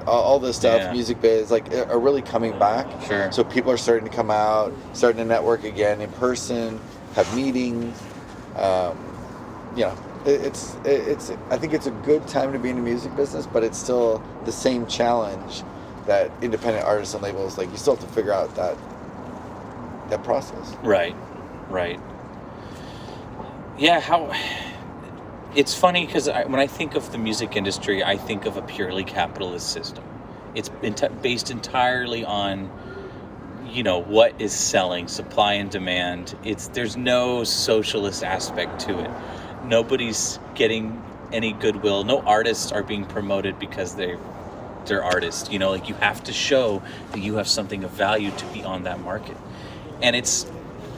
all this stuff, Music Biz, are really coming back. Sure. So people are starting to come out, starting to network again in person, have meetings. It's I think it's a good time to be in the music business, but it's still the same challenge that independent artists and labels you still have to figure out that process. Right. Yeah, it's funny because when I think of the music industry, I think of a purely capitalist system. It's based entirely on, what is selling, supply and demand. There's no socialist aspect to it. Nobody's getting any goodwill. No artists are being promoted because they're artists. You have to show that you have something of value to be on that market. And it's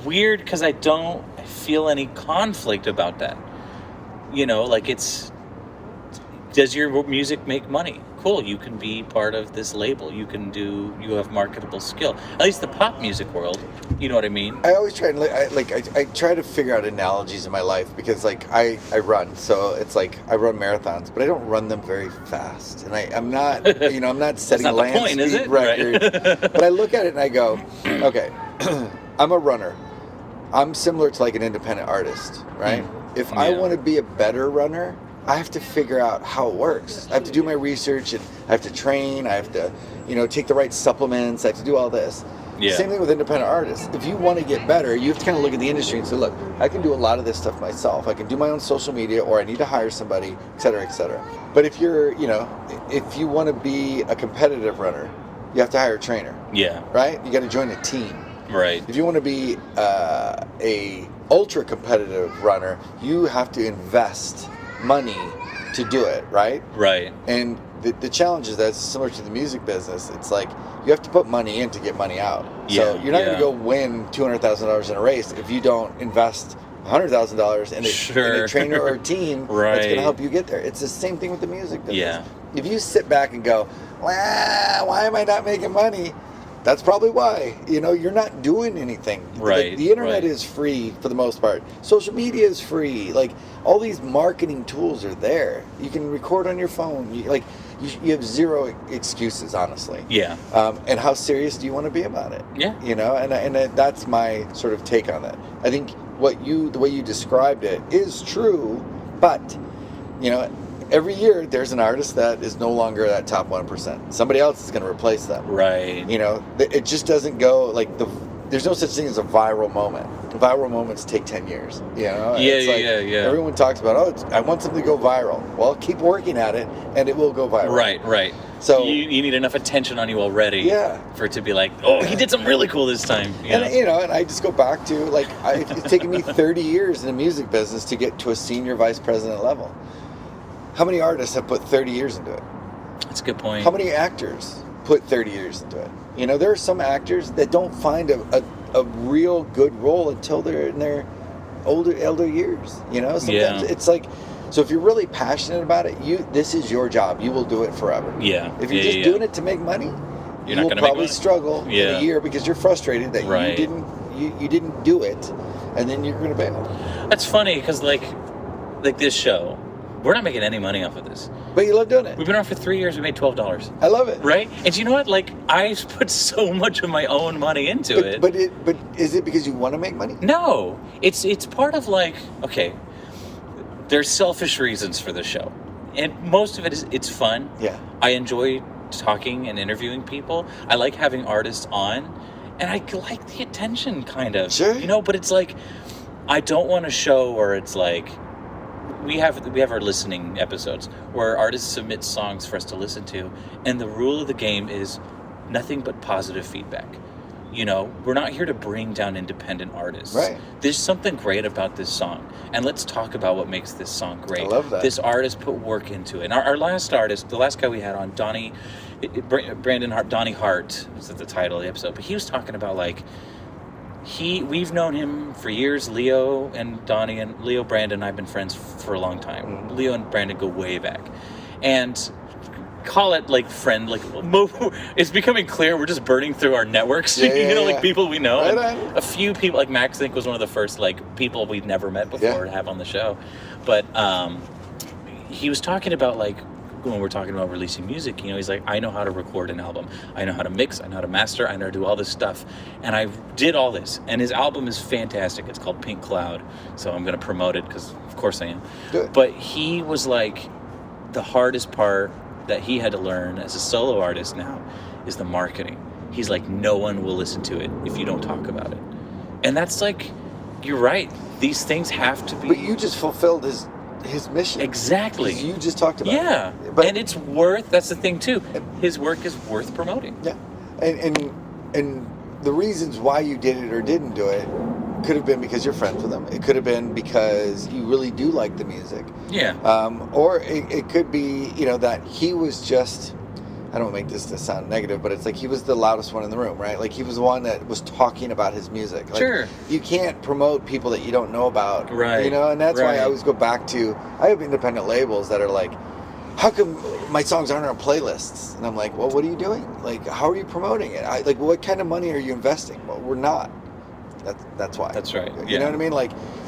weird because I don't feel any conflict about that. Does your music make money? Cool, you can be part of this label. You have marketable skill. At least the pop music world, you know what I mean? I always try I try to figure out analogies in my life because I run, so it's I run marathons, but I don't run them very fast, and I'm not I'm not setting That's not land the point, speed is it? records. Right. But I look at it and I go, okay, I'm a runner. I'm similar to an independent artist, right? If I want to be a better runner, I have to figure out how it works. I have to do my research, and I have to train. I have to, take the right supplements. I have to do all this. Yeah. Same thing with independent artists. If you want to get better, you have to kind of look at the industry and say, look, I can do a lot of this stuff myself. I can do my own social media, or I need to hire somebody, et cetera, et cetera. But if you're, if you want to be a competitive runner, you have to hire a trainer. Yeah. Right? You got to join a team. Right. If you want to be a ultra competitive runner, you have to invest money to do it, right? Right. And the challenge is that's similar to the music business. It's like you have to put money in to get money out. Yeah, So you're not going to go win $200,000 in a race if you don't invest $100,000 in a trainer or a team that's going to help you get there. It's the same thing with the music business. Yeah. If you sit back and go, why am I not making money? That's probably why. You're not doing anything. Right. The internet is free for the most part. Social media is free. Like, all these marketing tools are there. You can record on your phone. You have zero excuses, honestly. Yeah. And how serious do you want to be about it? Yeah. And that's my sort of take on that. I think the way you described it is true, but every year there's an artist that is no longer that top 1%. Somebody else is going to replace them. Right. It just doesn't go there's no such thing as a viral moment. Viral moments take 10 years. Yeah. Everyone talks about, I want something to go viral. Well, keep working at it, and it will go viral. Right. So you need enough attention on you already. Yeah. For it to be like, oh, he did something really cool this time. And I just go back to it's taken me 30 years in the music business to get to a senior vice president level. How many artists have put 30 years into it? That's a good point. How many actors put 30 years into it? There are some actors that don't find a real good role until they're in their elder years. Sometimes it's like, so if you're really passionate about it, this is your job. You will do it forever. Yeah. If you're just doing it to make money, you will probably struggle in a year because you're frustrated that you didn't do it, and then you're going to bail. That's funny because like this show, we're not making any money off of this. But you love doing it. We've been on for 3 years. We made $12. I love it. Right? And you know what? Like, I put so much of my own money into it. But is it because you want to make money? No. It's part of okay, there's selfish reasons for the show. And most of it is, it's fun. Yeah. I enjoy talking and interviewing people. I like having artists on. And I like the attention, kind of. Sure. But it's like, I don't want a show where it's like, we have our listening episodes where artists submit songs for us to listen to, and the rule of the game is nothing but positive feedback. We're not here to bring down independent artists. Right. There's something great about this song, and let's talk about what makes this song great. I love that. This artist put work into it. And our last artist, the last guy we had on, Donnie Hart was the title of the episode, but he was talking about we've known him for years. Leo, Brandon and I have been friends for a long time. Mm-hmm. Leo and Brandon go way back. And call it friend, it's becoming clear we're just burning through our networks, people we know. Right. A few people, like Max, I think, was one of the first people we'd never met before to have on the show. But he was talking about when we're talking about releasing music, he's like, I know how to record an album. I know how to mix. I know how to master. I know how to do all this stuff. And I did all this. And his album is fantastic. It's called Pink Cloud. So I'm going to promote it because, of course, I am. Good. But he was the hardest part that he had to learn as a solo artist now is the marketing. He's like, no one will listen to it if you don't talk about it. And that's you're right. These things have to be. But you just fulfilled his mission. Exactly. You just talked about it. Yeah. And it's that's the thing too. His work is worth promoting. Yeah. And the reasons why you did it or didn't do it could have been because you're friends with him. It could have been because you really do like the music. Yeah. Or it could be, that he was just, I don't make this to sound negative, but it's he was the loudest one in the room, right? He was the one that was talking about his music. Sure. You can't promote people that you don't know about. Right. And that's why I always go back to, I have independent labels that are how come my songs aren't on playlists? And I'm like, well, what are you doing? How are you promoting it? What kind of money are you investing? Well, we're not. That's why. That's right. You know what I mean?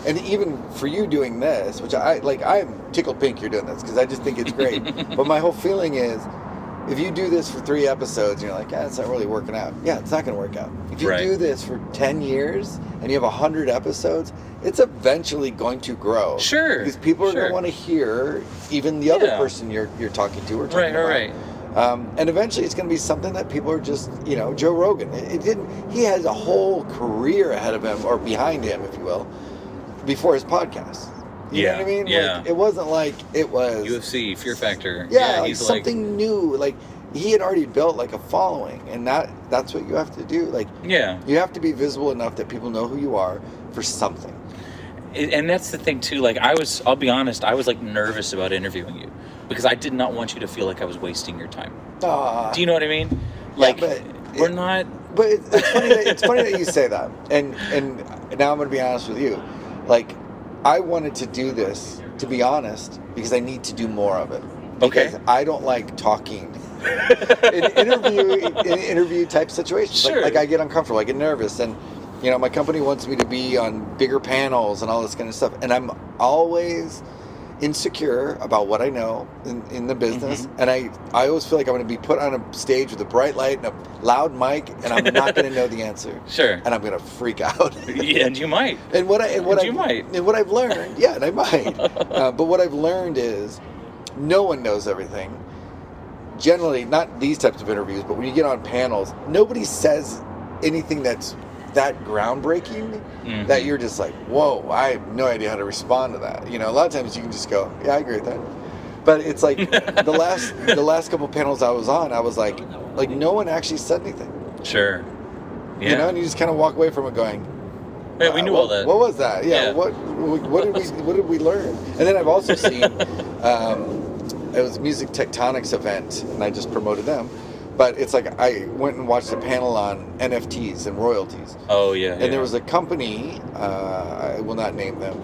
And even for you doing this, which I'm tickled pink you're doing this because I just think it's great. But my whole feeling is, if you do this for 3 episodes and you're like, it's not really working out. Yeah, it's not going to work out. If you do this for 10 years and you have 100 episodes, it's eventually going to grow. Sure. Because people are going to want to hear even the other person you're talking to or talking about. Right. And eventually it's going to be something that people are just, Joe Rogan. He has a whole career ahead of him, or behind him, if you will, before his podcast. You know what I mean? Yeah. Like, it wasn't like it was UFC, Fear Factor. Yeah, like he's something new. Like, he had already built like a following, and that's what you have to do. Like, you have to be visible enough that people know who you are for something. And that's the thing too. Like, I'll be honest, I was like nervous about interviewing you because I did not want you to feel like I was wasting your time. Do you know what I mean? Like, we're not. But it's funny. It's funny that you say that. And now I'm going to be honest with you. Like, I wanted to do this, to be honest, because I need to do more of it. Because I don't like talking in interview type situations. Sure. Like I get uncomfortable, I get nervous, and my company wants me to be on bigger panels and all this kind of stuff, and I'm always insecure about what I know in the business, and I always feel like I'm going to be put on a stage with a bright light and a loud mic, and I'm not going to know the answer. Sure. And I'm going to freak out. Yeah, and you might. And what I've learned, yeah, and I might. But what I've learned is no one knows everything. Generally, not these types of interviews, but when you get on panels, nobody says anything that's that groundbreaking that you're just like, whoa, I have no idea how to respond to that. A lot of times you can just go, yeah, I agree with that. But it's like the last couple panels I was on, I was like no one actually said anything. Sure. Yeah. And you just kind of walk away from it going, yeah, we knew all that. What was that? Yeah. What did we learn? And then I've also seen it was a Music Tectonics event, and I just promoted them. But it's like I went and watched a panel on NFTs and royalties. Oh, yeah. And there was a company, I will not name them,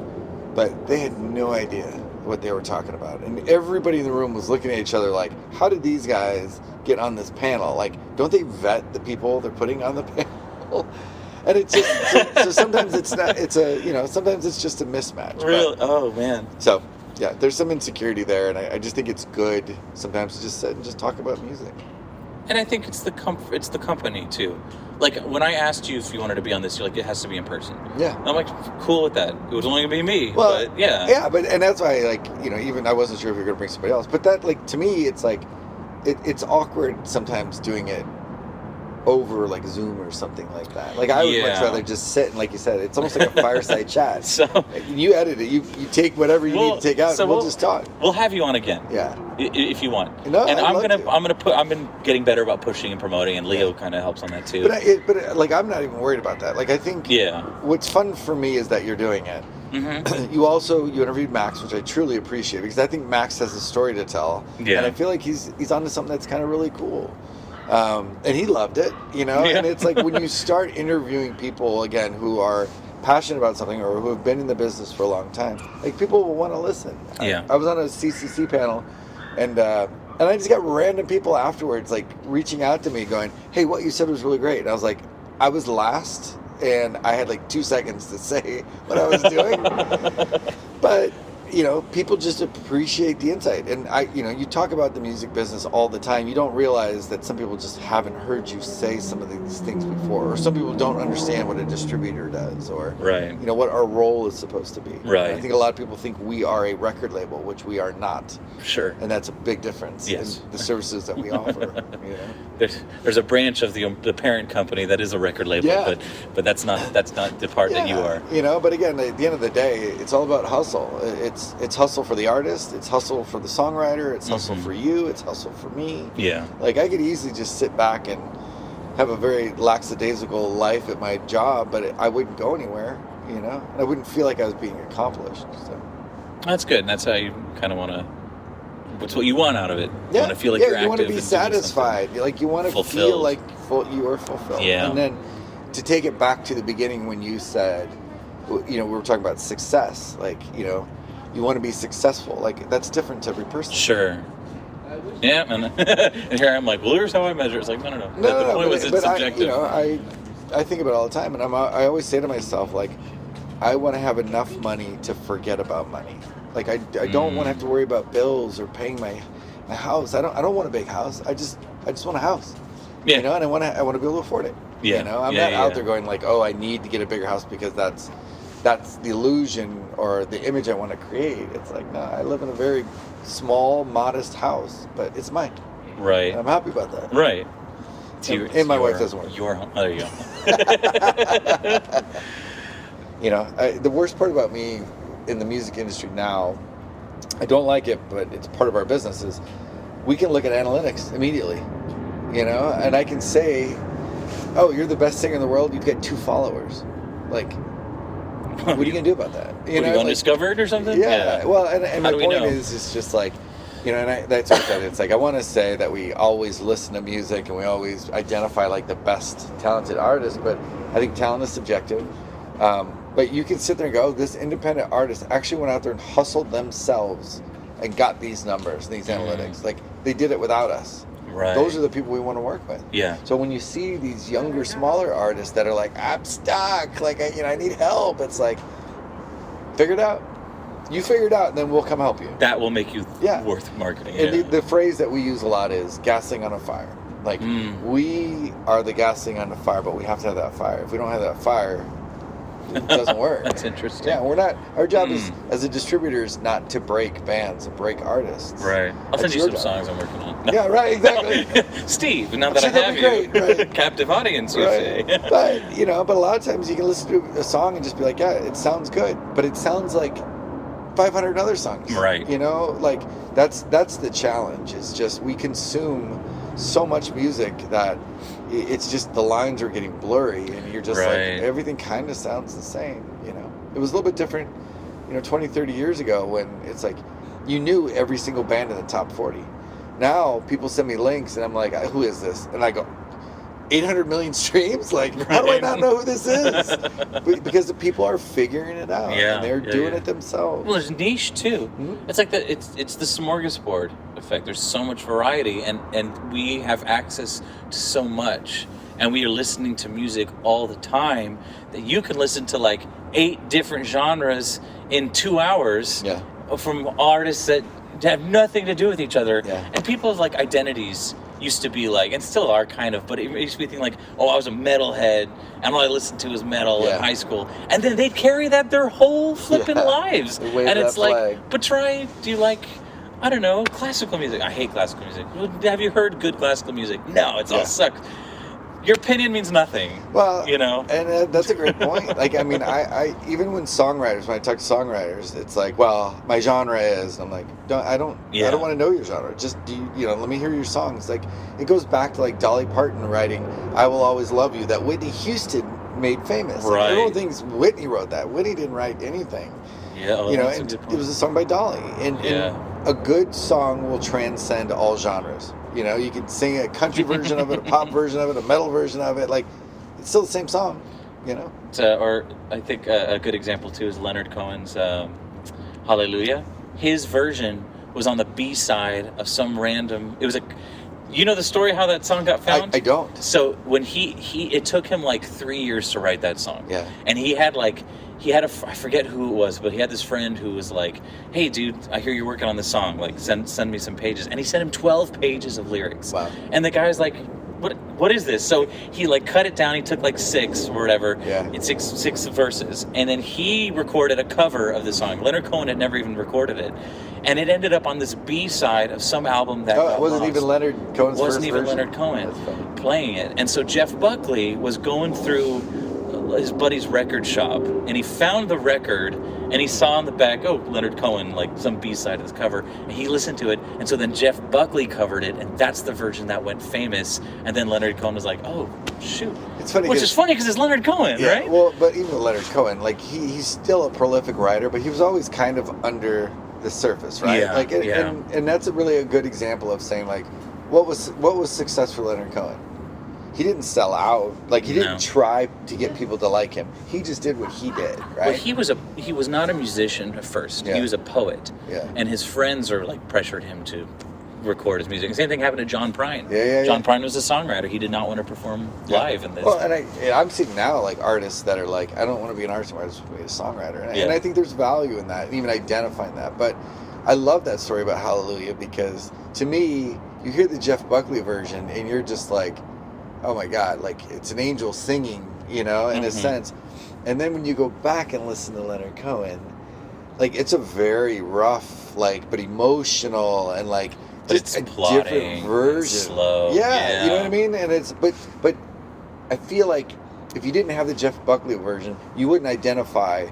but they had no idea what they were talking about. And everybody in the room was looking at each other like, how did these guys get on this panel? Like, don't they vet the people they're putting on the panel? And it's just, so sometimes it's not, sometimes it's just a mismatch. Really? Oh, man. So, yeah, there's some insecurity there, and I just think it's good sometimes to just sit and just talk about music. And I think it's the company too. Like, when I asked you if you wanted to be on this, you're like, it has to be in person. Yeah. I'm like, cool with that. It was only gonna be me. Well, but yeah. Yeah, and that's why, even I wasn't sure if you're gonna bring somebody else. But that, to me, it's like, it's awkward sometimes doing it over Zoom or something like that. Like, I would much rather just sit and, like you said, it's almost like a fireside chat. So you edit it, you take whatever you need to take out, and we'll just talk. We'll have you on again. Yeah, if you want. No, and I've been getting better about pushing and promoting, and Leo kind of helps on that too. But I'm not even worried about that. Like, I think what's fun for me is that you're doing it. Mm-hmm. You interviewed Max, which I truly appreciate, because I think Max has a story to tell, and I feel like he's onto something that's kind of really cool. And he loved it, and it's like when you start interviewing people again who are passionate about something or who have been in the business for a long time, like, people will want to listen. Yeah. I was on a CCC panel, and I just got random people afterwards, like, reaching out to me going, hey, what you said was really great. And I was like, I was last, and I had 2 seconds to say what I was doing. But people just appreciate the insight. And you talk about the music business all the time. You don't realize that some people just haven't heard you say some of these things before, or some people don't understand what a distributor does, or what our role is supposed to be. Right. I think a lot of people think we are a record label, which we are not. Sure. And that's a big difference in the services that we offer. There's a branch of the parent company that is a record label, but that's not the part that you are. But again, at the end of the day, it's all about hustle. It's hustle for the artist, it's hustle for the songwriter, it's hustle for you, it's hustle for me. Yeah. Like, I could easily just sit back and have a very lackadaisical life at my job, but I wouldn't go anywhere, and I wouldn't feel like I was being accomplished. So that's good. And that's how you kind of want to. What's what you want out of it? You want to feel like you're active. You want to be satisfied. Like, you want to feel like you are fulfilled. Yeah. And then to take it back to the beginning when you said, we were talking about success. Like, you want to be successful. Like, that's different to every person. Sure. Yeah, and here I'm like, well, here's how I measure. It's like, no. The point was it's subjective. I think about it all the time, and I always say to myself, like, I want to have enough money to forget about money. Like, I don't want to have to worry about bills or paying my a house. I don't want a big house. I just want a house. Yeah. You know, and I want to be able to afford it. Yeah. You know, I'm not out there going like, oh, I need to get a bigger house because that's the illusion or the image I want to create. It's like, no, I live in a very small, modest house, but it's mine. Right. And I'm happy about that. Right. And my wife doesn't work. Your home. Oh, there you go. You know, the worst part about me in the music industry now, I don't like it, but it's part of our business, is we can look at analytics immediately, you know, and I can say, oh, you're the best singer in the world, you've got 2 followers. Like, what are you going to do about that? You know, undiscovered or something? Yeah. Well, and my point know? is, it's just like, you know, and that's what I said. It's like, I want to say that we always listen to music and we always identify like the best talented artists, but I think talent is subjective. But you can sit there and go, oh, this independent artist actually went out there and hustled themselves and got these numbers, these analytics. Like, they did it without us. Right. Those are the people we want to work with. Yeah. So when you see these younger, smaller artists that are like, I'm stuck, like, I need help, it's like, figure it out. You figure it out, and then we'll come help you. That will make you worth marketing. And the phrase that we use a lot is gasoline on a fire. Like, we are the gasoline on the fire, but we have to have that fire. If we don't have that fire, it doesn't work. That's interesting. Yeah, we're not. Our job is, as a distributor, is not to break bands, to break artists. Right. I'll send you some songs I'm working on. No. Yeah, right, exactly. Steve, now that I have you, right. captive audience, you say. But, you know, but a lot of times you can listen to a song and just be like, yeah, it sounds good, but it sounds like 500 other songs. Right. You know, like, that's the challenge. Is just we consume so much music that it's just the lines are getting blurry, and you're just like, everything kind of sounds the same. You know, it was a little bit different, you know, 20, 30 years ago, when it's like you knew every single band in the top 40. Now people send me links and I'm like, who is this? And I go, 800 million streams? Like, how do I not know who this is? Because the people are figuring it out, and they're doing it themselves. Well, there's niche too. Mm-hmm. It's like it's the smorgasbord effect. There's so much variety, and we have access to so much, and we are listening to music all the time that you can listen to like 8 different genres in 2 hours from artists that have nothing to do with each other. And people's like identities used to be like, and still are kind of, but it used to be thinking like, oh, I was a metalhead, and all I listened to was metal in high school, and then they'd carry that their whole flipping lives, and it's like, but do you like, I don't know, classical music? I hate classical music. Have you heard good classical music? No, it's all sucked. Your opinion means nothing. Well, you know, and that's a great point. Like, I mean, I even when I talk to songwriters, it's like, well, my genre is, and I'm like, I don't want to know your genre. Just let me hear your songs. Like, it goes back to like Dolly Parton writing "I Will Always Love You" that Whitney Houston made famous. Right. Like, everyone thinks Whitney wrote that. Whitney didn't write anything. Yeah. You know, and it was a song by Dolly, and a good song will transcend all genres. You know, you can sing a country version of it, a pop version of it, a metal version of it. Like, it's still the same song, you know? Or I think a good example, too, is Leonard Cohen's Hallelujah. His version was on the B-side of some random... It was you know the story how that song got found? I don't. So when it took him like 3 years to write that song. Yeah. And he had I forget who it was, but he had this friend who was like, hey dude, I hear you're working on this song, like send me some pages. And he sent him 12 pages of lyrics. Wow. And the guy was like, what is this? So he like cut it down, he took like 6 or whatever. Yeah. It's six verses. And then he recorded a cover of the song. Leonard Cohen had never even recorded it. And it ended up on this B-side of some album that it wasn't even Leonard Cohen's wasn't first even version. Leonard Cohen playing it. And so Jeff Buckley was going through his buddy's record shop, and he found the record, and he saw on the back, oh, Leonard Cohen, like some B-side of this cover, and he listened to it, and so then Jeff Buckley covered it, and that's the version that went famous, and then Leonard Cohen was like, oh, shoot. It's funny, which is funny because it's Leonard Cohen, right? Well, but even with Leonard Cohen, like, he's still a prolific writer, but he was always kind of under the surface, right? Yeah, like, and that's really a good example of saying, like, what was success for Leonard Cohen? He didn't sell out. Like, he didn't try to get people to like him. He just did what he did, right? Well, he was not a musician at first. Yeah. He was a poet. Yeah. And his friends pressured him to record his music. The same thing happened to John Prine. John Prine was a songwriter. He did not want to perform live in this. Well, and I'm seeing now, like, artists that are like, I don't want to be an artist, I just want to be a songwriter. And I think there's value in that, and even identifying that. But I love that story about Hallelujah because to me, you hear the Jeff Buckley version and you're just like, oh my God, like it's an angel singing, in a sense. And then when you go back and listen to Leonard Cohen, like it's a very rough, like, but emotional and like just a different version. Slow. Yeah, you know what I mean? And it's, but I feel like if you didn't have the Jeff Buckley version, you wouldn't identify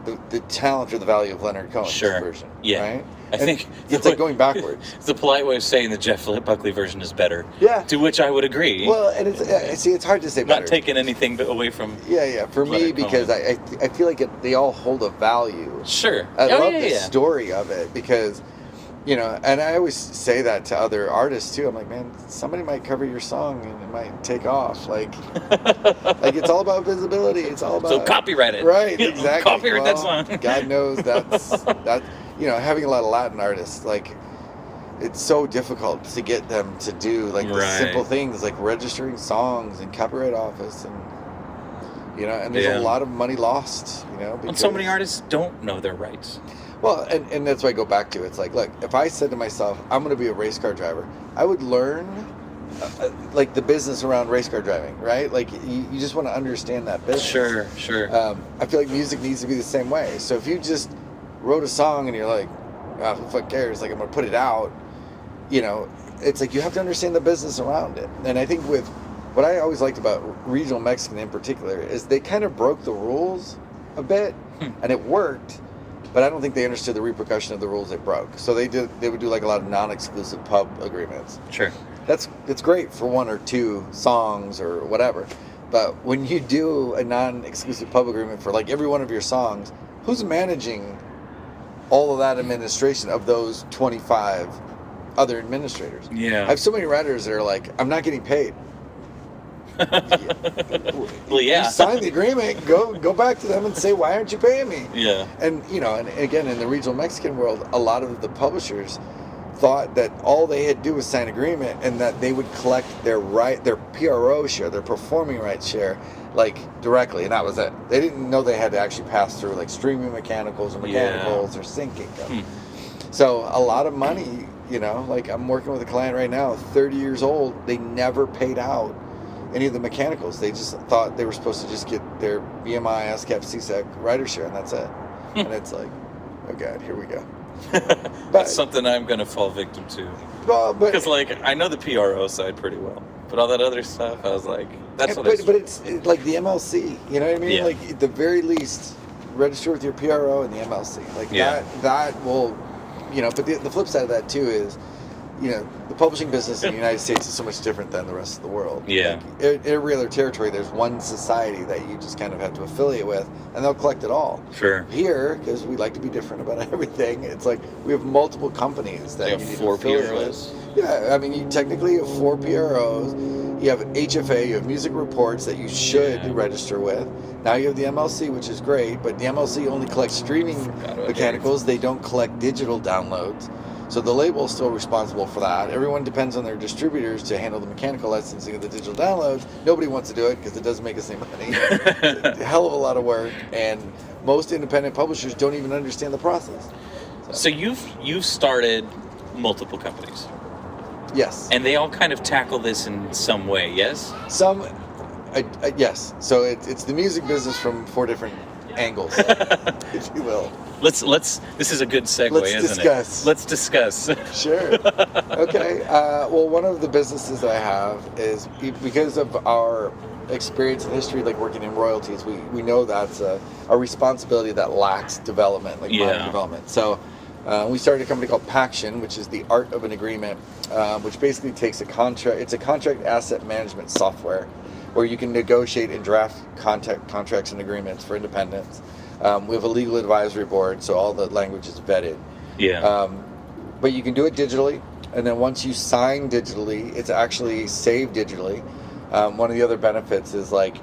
the talent or the value of Leonard Cohen's version. Yeah. Right? I think it's like going backwards. It's a polite way of saying the Jeff Buckley version is better. Yeah. To which I would agree. Well, and it's hard to say better. Not taking anything away from. Yeah. For me, because I feel like they all hold a value. Sure. I love the story of it because, and I always say that to other artists too. I'm like, man, somebody might cover your song and it might take off. Like it's all about visibility. It's all about. So copyright it. Right. Exactly. Copyright that song. God knows that. Having a lot of Latin artists, like, it's so difficult to get them to do, like, the simple things, like registering songs and copyright office, and there's a lot of money lost, because... And so many artists don't know their rights. Well, and that's what I go back to. It's like, look, if I said to myself, I'm going to be a race car driver, I would learn, like, the business around race car driving, right? Like, you just want to understand that business. Sure. I feel like music needs to be the same way. So if you just wrote a song and you're like, oh, who the fuck cares? Like, I'm gonna put it out. It's like you have to understand the business around it. And I think with what I always liked about regional Mexican in particular is they kind of broke the rules a bit, and it worked. But I don't think they understood the repercussion of the rules they broke. So they would do like a lot of non-exclusive pub agreements. Sure. That's great for one or two songs or whatever. But when you do a non-exclusive pub agreement for like every one of your songs, who's managing all of that administration of those 25 other administrators? Yeah. I have so many writers that are like, I'm not getting paid. Well, yeah. You sign the agreement, go back to them and say, why aren't you paying me? Yeah. And, and again, in the regional Mexican world, a lot of the publishers thought that all they had to do was sign an agreement and that they would collect their PRO share, their performing rights share, like directly, and that was it. They didn't know they had to actually pass through like streaming mechanicals or sync income. So a lot of money, like I'm working with a client right now, 30 years old, they never paid out any of the mechanicals. They just thought they were supposed to just get their BMI, ASCAP, CSEC rider share, and that's it. And it's like, oh God, here we go. That's something I'm going to fall victim to. Well, because I know the PRO side pretty well, but all that other stuff, I was like, that's what. But it's like the MLC, you know what I mean? Yeah. Like at the very least, register with your PRO and the MLC. Like that will, But the flip side of that too is, the publishing business in the United States is so much different than the rest of the world. Yeah. Like, in every other territory, there's one society that you just kind of have to affiliate with, and they'll collect it all. Sure. Here, because we like to be different about everything, it's like we have multiple companies that you need to affiliate with. Yeah, I mean, you technically have 4 PROs. You have HFA, you have music reports that you should register with. Now you have the MLC, which is great, but the MLC only collects streaming mechanicals. They don't collect digital downloads. So the label is still responsible for that. Everyone depends on their distributors to handle the mechanical licensing of the digital downloads. Nobody wants to do it because it doesn't make us any money. It's a hell of a lot of work, and most independent publishers don't even understand the process. So you've started multiple companies. Yes. And they all kind of tackle this in some way, yes? Yes. So it's the music business from 4 different angles, if you will. This is a good segue, isn't it? Let's discuss. Sure. Okay. Well, one of the businesses that I have is, because of our experience and history, like working in royalties, we know that's a responsibility that lacks development, like modern development. So we started a company called Paction, which is the art of an agreement, which basically takes a contract. It's a contract asset management software where you can negotiate and draft contracts and agreements for independents. We have a legal advisory board, so all the language is vetted. Yeah. But you can do it digitally, and then once you sign digitally, it's actually saved digitally. One of the other benefits is a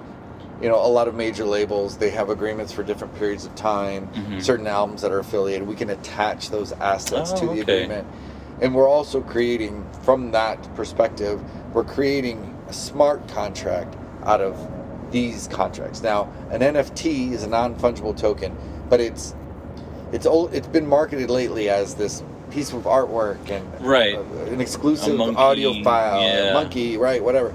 lot of major labels, they have agreements for different periods of time, certain albums that are affiliated. We can attach those assets to the agreement. And we're also creating, from that perspective, we're creating a smart contract out of these contracts. Now, an NFT is a non-fungible token, but it's been marketed lately as this piece of artwork and an exclusive monkey, audio file, a monkey, right, whatever.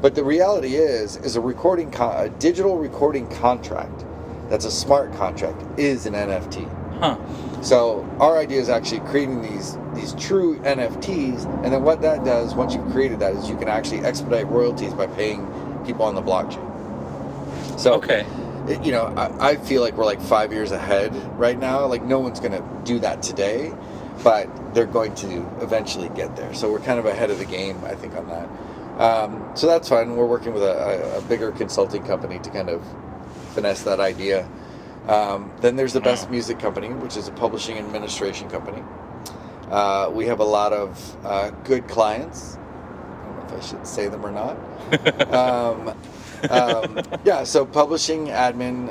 But the reality is a digital recording contract that's a smart contract is an NFT. Huh. So our idea is actually creating these true NFTs, and then what that does once you've created that is you can actually expedite royalties by paying people on the blockchain. So, I feel like we're like 5 years ahead right now. Like no one's going to do that today, but they're going to eventually get there. So we're kind of ahead of the game, I think, on that. So that's fun. We're working with a bigger consulting company to kind of finesse that idea. Then there's the Best Music Company, which is a publishing and administration company. We have a lot of good clients. I don't know if I should say them or not. So publishing admin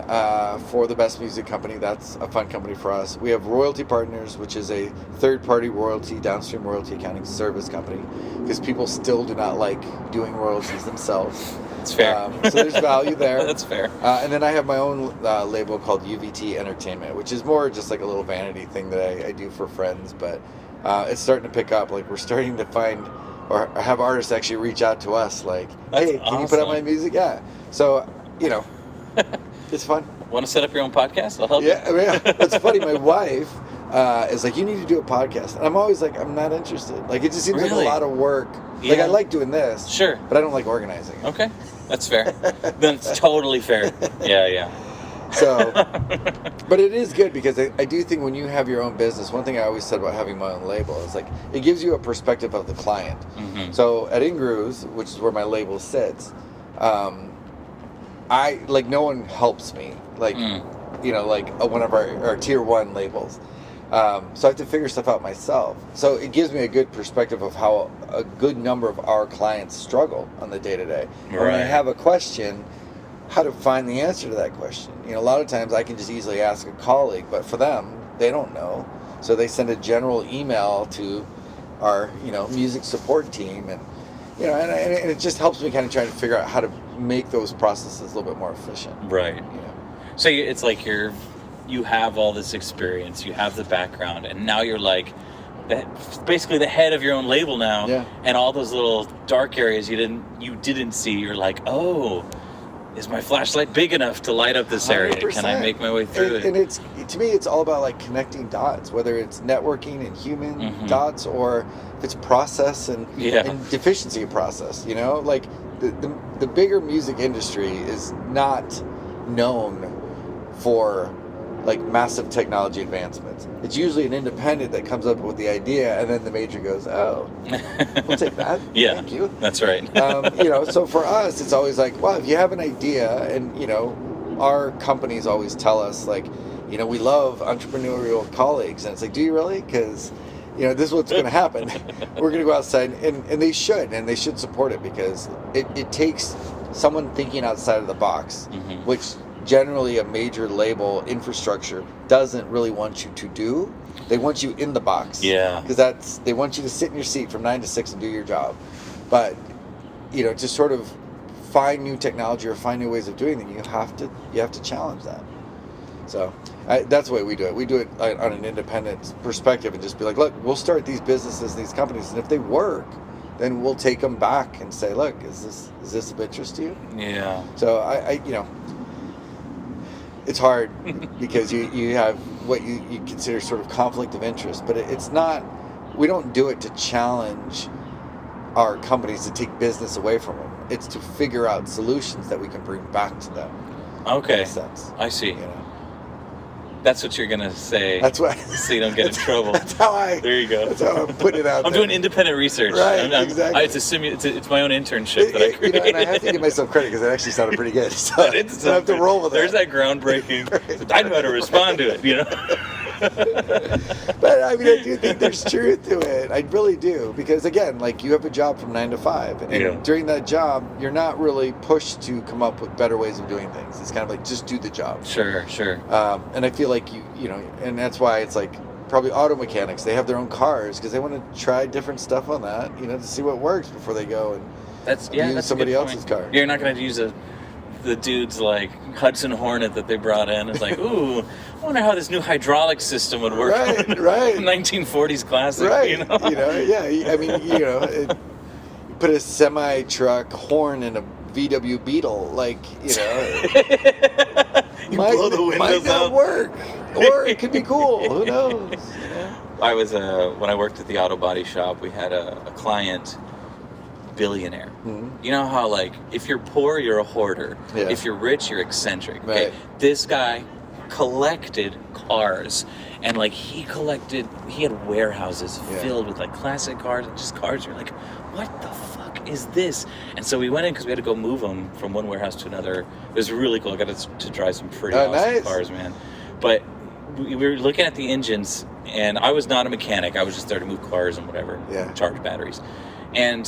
for the Best Music Company, that's a fun company for us. We have Royalty Partners, which is a third-party royalty, downstream royalty accounting service company, because people still do not like doing royalties themselves. That's fair. So there's value there. That's fair. And then I have my own label called UVT Entertainment, which is more just like a little vanity thing that I do for friends, but it's starting to pick up. Like we're starting to find or have artists actually reach out to us like, hey, can you put out my music? Yeah. So, it's fun. Want to set up your own podcast? I'll help you. Yeah. It's funny. My wife is like, you need to do a podcast. And I'm always like, I'm not interested. Like, it just seems like a lot of work. Yeah. Like, I like doing this. Sure. But I don't like organizing it. Okay. That's fair. Then it's totally fair. Yeah. So, but it is good because I do think when you have your own business, one thing I always said about having my own label is like, it gives you a perspective of the client. Mm-hmm. So at Ingrooves, which is where my label sits, no one helps me, like one of our tier 1 labels. So I have to figure stuff out myself. So it gives me a good perspective of how a good number of our clients struggle on the day-to-day. Right. When I have a question, how to find the answer to that question. A lot of times I can just easily ask a colleague, but for them, they don't know. So they send a general email to our, music support team, and it just helps me kind of try to figure out how to make those processes a little bit more efficient. Right. So it's like you have all this experience, you have the background, and now you're like basically the head of your own label now. Yeah. And all those little dark areas you didn't see, you're like, oh, is my flashlight big enough to light up this area? 100%. Can I make my way through it? And to me, it's all about like connecting dots, whether it's networking and human dots, or if it's process and deficiency of process. Like the bigger music industry is not known for like massive technology advancements. It's usually an independent that comes up with the idea, and then the major goes, "Oh, we'll take that. Yeah, thank you." That's right. So for us, it's always like, well, if you have an idea, and our companies always tell us like, we love entrepreneurial colleagues, and it's like, do you really? Because this is what's going to happen. We're going to go outside, and they should support it, because it takes someone thinking outside of the box, which generally a major label infrastructure doesn't really want you to do. They want you in the box. Yeah. Because they want you to sit in your seat from 9 to 6 and do your job. But, to sort of find new technology or find new ways of doing it, you have to challenge that. So that's the way we do it. We do it on an independent perspective and just be like, look, we'll start these businesses, these companies, and if they work, then we'll take them back and say, look, is this of interest to you? Yeah. So I it's hard because you have what you consider sort of conflict of interest, but it's not, we don't do it to challenge our companies to take business away from them. It's to figure out solutions that we can bring back to them. Okay. Makes sense. I see. That's what you're going to say. That's why. So you don't get in trouble. That's how there you go. That's how I'm putting it out I'm doing independent research. Right, exactly. It's my own internship that I created. And I have to give myself credit because it actually sounded pretty good. So I have to roll with it. There's that groundbreaking. Right. I know how to respond to it, But I do think there's truth to it. I really do. Because again, like you have a job from 9 to 5. And during that job, you're not really pushed to come up with better ways of doing things. It's kind of like, just do the job. Sure. And I feel like and that's why it's like probably auto mechanics. They have their own cars because they want to try different stuff on that, to see what works before they go and use somebody else's car. You're not going to use a the dude's like Hudson Hornet that they brought in. It's like, ooh, I wonder how this new hydraulic system would work. Right. 1940s classic. Right. You know? Yeah. I mean, you put a semi truck horn in a VW Beetle, like, you blow the windows might not out. work, or it could be cool. Who knows? I was when I worked at the auto body shop, we had a client, billionaire. Mm-hmm. You know how, like, if you're poor, you're a hoarder. Yeah. If you're rich, you're eccentric. Right. Okay? This guy collected cars, and like he had warehouses filled with like classic cars and just cars. You're like, what the fuck is this? And so we went in because we had to go move them from one warehouse to another. It was really cool. I got to drive some pretty awesome cars, man. But we were looking at the engines, and I was not a mechanic. I was just there to move cars and whatever, charge batteries. And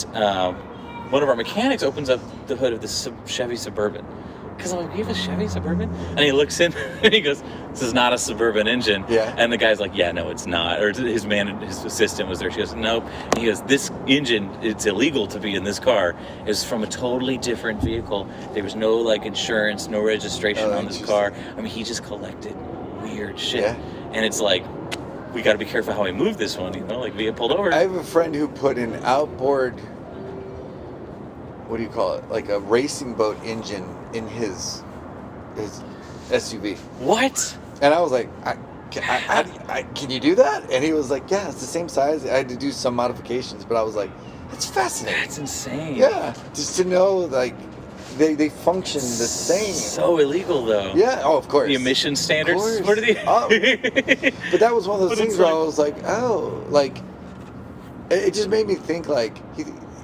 one of our mechanics opens up the hood of this Chevy Suburban. Because I'm like, you have a Chevy Suburban? And he looks in and he goes, this is not a Suburban engine. Yeah. And the guy's like, yeah, no, it's not. Or his assistant was there. She goes, nope. And he goes, this engine, it's illegal to be in this car. It's from a totally different vehicle. There was no like insurance, no registration on this car. I mean, he just collected weird shit. Yeah. And it's like, we got to be careful how we move this one, like we get pulled over. I have a friend who put an outboard, what do you call it? Like a racing boat engine in his SUV. What? And I was like, can you do that? And he was like, yeah, it's the same size. I had to do some modifications, but I was like, that's fascinating. That's insane. Yeah, just to know, like, they function the same. So illegal, though. Yeah, of course. The emission standards. What are they? But that was one of those things where I was like, it just made me think, like,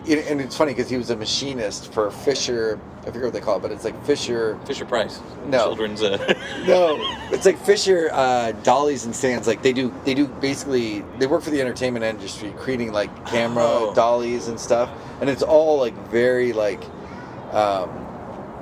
and it's funny because he was a machinist for Fisher. I forget what they call it, but it's like Fisher Price. No. Children's. No, it's like Fisher dollies and stands. Like they do basically. They work for the entertainment industry, creating like camera dollies and stuff. And it's all like very like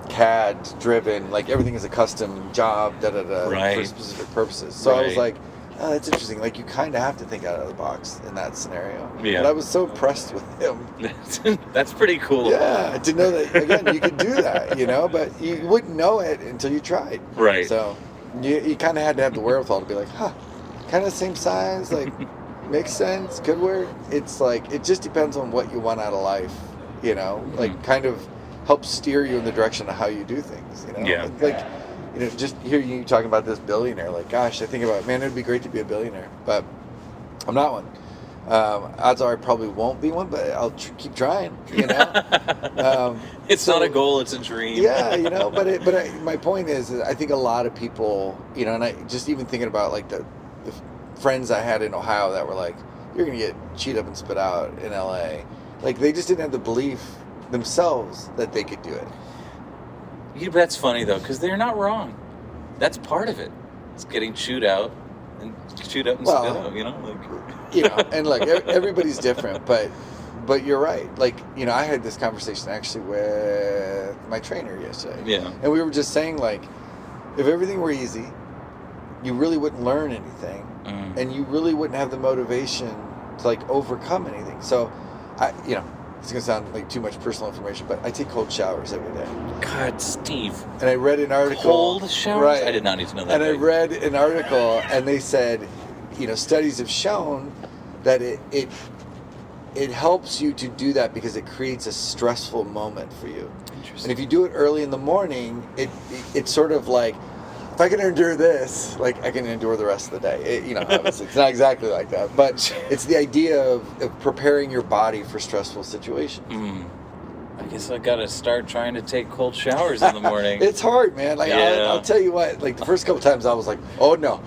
CAD driven. Like everything is a custom job. For specific purposes. So I was like, oh, that's interesting. Like, you kind of have to think out of the box in that scenario. Yeah. But I was so impressed with him. That's pretty cool. Yeah, to know that, again, you could do that, but you wouldn't know it until you tried. Right. So you kind of had to have the wherewithal to be like, kind of the same size, like, makes sense, could work. It's like, it just depends on what you want out of life, like, kind of helps steer you in the direction of how you do things, Yeah. Like, just hear you talking about this billionaire, like, gosh, I think about, man, it'd be great to be a billionaire, but I'm not one. Odds are I probably won't be one, but I'll keep trying, It's not a goal, it's a dream. Yeah, but my point is I think a lot of people, and I just even thinking about, like, the friends I had in Ohio that were like, you're going to get chewed up and spit out in LA. Like, they just didn't have the belief themselves that they could do it. Yeah, but that's funny though, because they're not wrong. That's part of it. It's getting chewed out and spit out. And like everybody's different, but you're right. Like, I had this conversation actually with my trainer yesterday. Yeah. And we were just saying, like, if everything were easy, you really wouldn't learn anything, and you really wouldn't have the motivation to like overcome anything. So, it's going to sound like too much personal information, but I take cold showers every day. God, Steve. And I read an article. Cold showers? Right. I did not need to know that. And I read an article, and they said, studies have shown that it helps you to do that because it creates a stressful moment for you. Interesting. And if you do it early in the morning, it's sort of like, if I can endure this, like, I can endure the rest of the day. Obviously, it's not exactly like that, but it's the idea of preparing your body for stressful situations. I guess I gotta start trying to take cold showers in the morning. It's hard, man. Like, I'll tell you what, like, the first couple times I was like, oh no,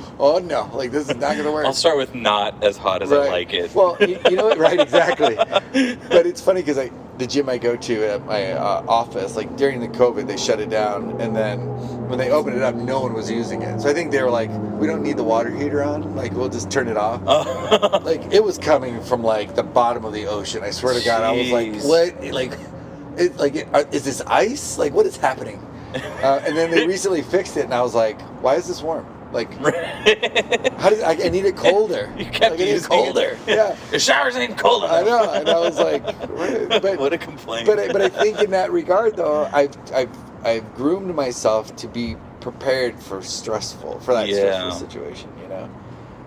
like, this is not gonna work. I'll start with not as hot as I like it. Well, you know what, right, exactly. But it's funny because the gym I go to at my office, like, during the COVID, they shut it down, and then when they opened it up, no one was using it. So I think they were like, we don't need the water heater on, like, we'll just turn it off. Like, it was coming from, like, the bottom of the ocean. I swear to God, I was like, what? Is this ice? Like, what is happening? And then they recently fixed it, and I was like, why is this warm? Like, I need it colder. You kept using it colder. Yeah, the showers ain't cold enough. I know, and I was like, what a complaint. But I think in that regard, though, I've groomed myself to be prepared for that stressful situation, you know.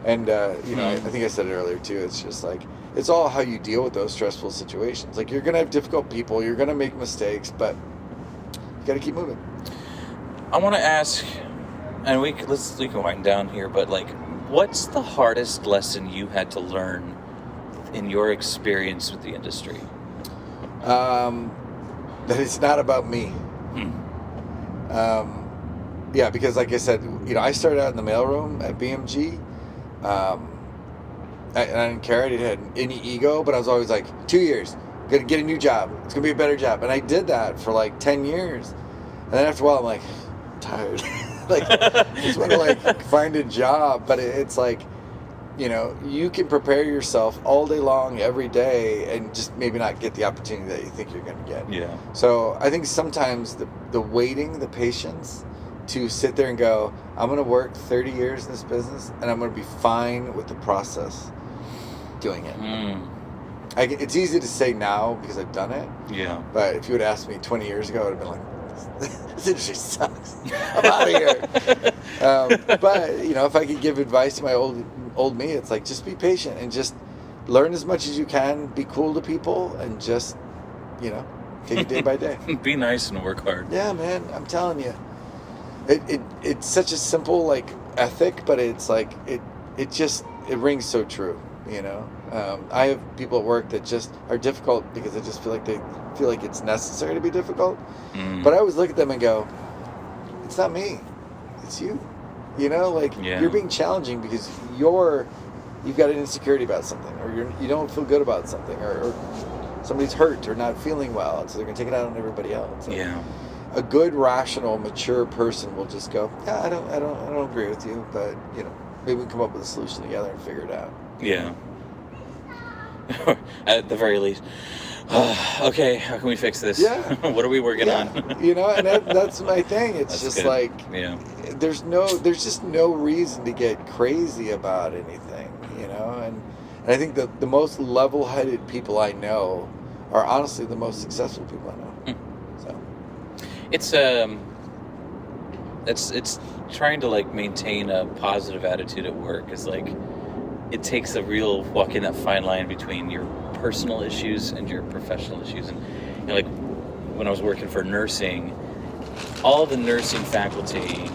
And you know, I think I said it earlier too. It's just like it's all how you deal with those stressful situations. Like you're gonna have difficult people, you're gonna make mistakes, but you gotta keep moving. I want to ask, and we can wind down here, but like, what's the hardest lesson you had to learn in your experience with the industry? That it's not about me. Yeah, because like I said, you know, I started out in the mailroom at BMG. I didn't care. I didn't have any ego, but I was always like, 2 years, gonna get a new job. It's gonna be a better job. And I did that for like 10 years. And then after a while, I'm like, I'm tired. Like, I just want to like find a job. But it's like, you know, you can prepare yourself all day long, every day, and just maybe not get the opportunity that you think you're going to get. Yeah. So I think sometimes the waiting, the patience to sit there and go, I'm going to work 30 years in this business, and I'm going to be fine with the process doing it. It's easy to say now because I've done it. Yeah. But if you would ask me 20 years ago, I would have been like, this industry sucks. I'm out of here. But, you know, if I could give advice to my old me, it's like, just be patient and just learn as much as you can, be cool to people, and just, you know, take it day by day. Be nice and work hard. Yeah, man, I'm telling you. It's such a simple, like, ethic, but it's like, it rings so true, you know. I have people at work that just are difficult because I just feel like they feel like it's necessary to be difficult. But I always look at them and go, it's not me, it's you. You know, like, you're being challenging because you've got an insecurity about something, or you don't feel good about something, or somebody's hurt or not feeling well, and so they're going to take it out on everybody else. And a good, rational, mature person will just go, yeah, I don't agree with you, but, you know, maybe we can come up with a solution together and figure it out. Yeah. At the very least. Okay, how can we fix this? Yeah. What are we working on? You know, and that's my thing. It's that's just good. Like, there's just no reason to get crazy about anything, you know? And I think that the most level-headed people I know are honestly the most successful people I know. So it's trying to like maintain a positive attitude at work is like, it takes a real walking that fine line between your personal issues and your professional issues. And you know, like when I was working for nursing, all the nursing faculty,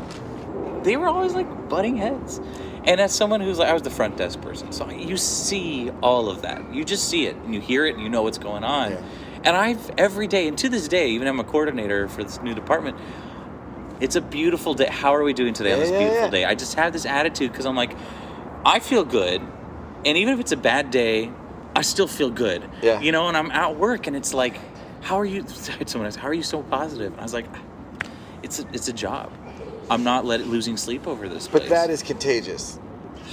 they were always like butting heads. And as someone who's like, I was the front desk person, so you see all of that. You just see it and you hear it and you know what's going on. Yeah. And every day, and to this day, even I'm a coordinator for this new department, it's a beautiful day. How are we doing today on this beautiful day? I just have this attitude because I'm like, I feel good. And even if it's a bad day, I still feel good. Yeah. You know, and I'm at work and it's like, how are you? Someone asked, how are you so positive? And I was like, it's a job. I'm not losing sleep over this place. But that is contagious,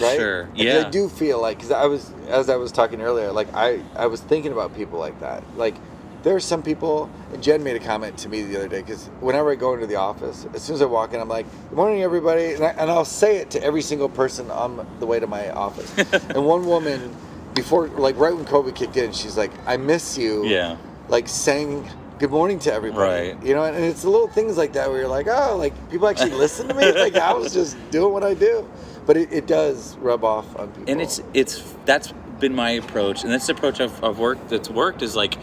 right? Sure. Yeah. I do feel like, because as I was talking earlier, like I was thinking about people like that. Like, there are some people, and Jen made a comment to me the other day, because whenever I go into the office, as soon as I walk in, I'm like, good morning, everybody. And I'll say it to every single person on the way to my office. And one woman, before, like right when COVID kicked in, she's like, I miss you. Yeah. Like saying good morning to everybody. Right. You know, and it's the little things like that where you're like, oh, like people actually listen to me. Like I was just doing what I do. But it does rub off on people. And that's been my approach. And that's the approach I've worked that's worked is like,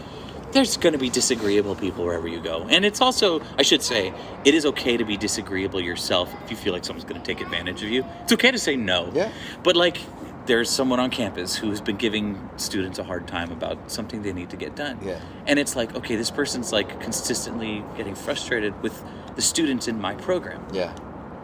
there's going to be disagreeable people wherever you go. And it's also, I should say, it is okay to be disagreeable yourself if you feel like someone's going to take advantage of you. It's okay to say no. Yeah. But like, there's someone on campus who's been giving students a hard time about something they need to get done. Yeah. And it's like, okay, this person's like consistently getting frustrated with the students in my program. Yeah.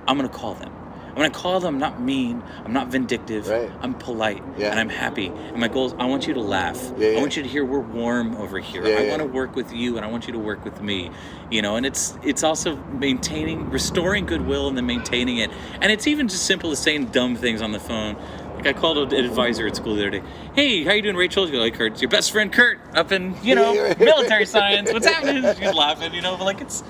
I'm going to call them. I'm going to call them, not mean, I'm not vindictive, right. I'm polite, and I'm happy. And my goal is, I want you to laugh. I want you to hear we're warm over here. I want to work with you, and I want you to work with me. You know, and it's also restoring goodwill and then maintaining it. And it's even just simple as saying dumb things on the phone. Like I called an advisor at school the other day. Hey, how you doing, Rachel? She's like, Kurt, it's your best friend Kurt up in, military science. What's happening? She's laughing, but like it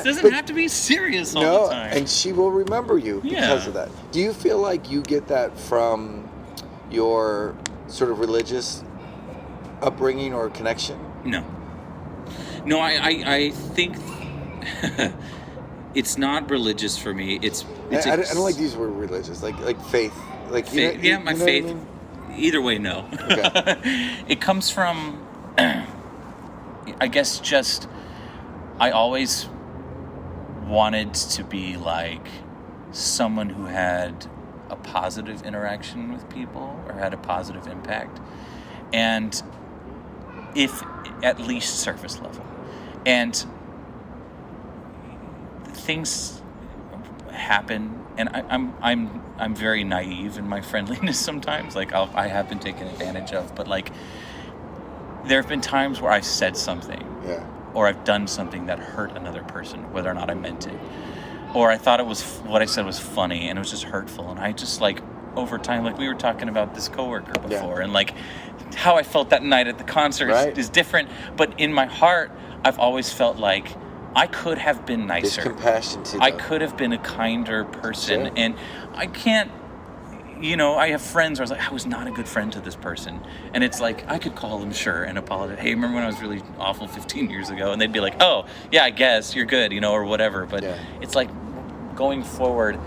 doesn't have to be serious all the time. And she will remember you because of that. Do you feel like you get that from your sort of religious upbringing or connection? No, I think it's not religious for me. I don't like these words religious, like faith. Like faith, my faith. I mean? Either way, no. Okay. It comes from, I guess, just I always wanted to be like someone who had a positive interaction with people or had a positive impact, and if at least surface level, and things happen, and I'm very naive in my friendliness sometimes. Like I have been taken advantage of, but like there have been times where I've said something, or I've done something that hurt another person, whether or not I meant it, or I thought what I said was funny and it was just hurtful, and I just like over time, like we were talking about this coworker before, and like how I felt that night at the concert is different, but in my heart I've always felt like I could have been nicer. There's compassion to them. I could have been a kinder person, and I can't. I have friends where I was like, I was not a good friend to this person, and it's like I could call them and apologize. Hey, remember when I was really awful 15 years ago? And they'd be like, oh yeah, I guess you're good, or whatever. But it's like going forward,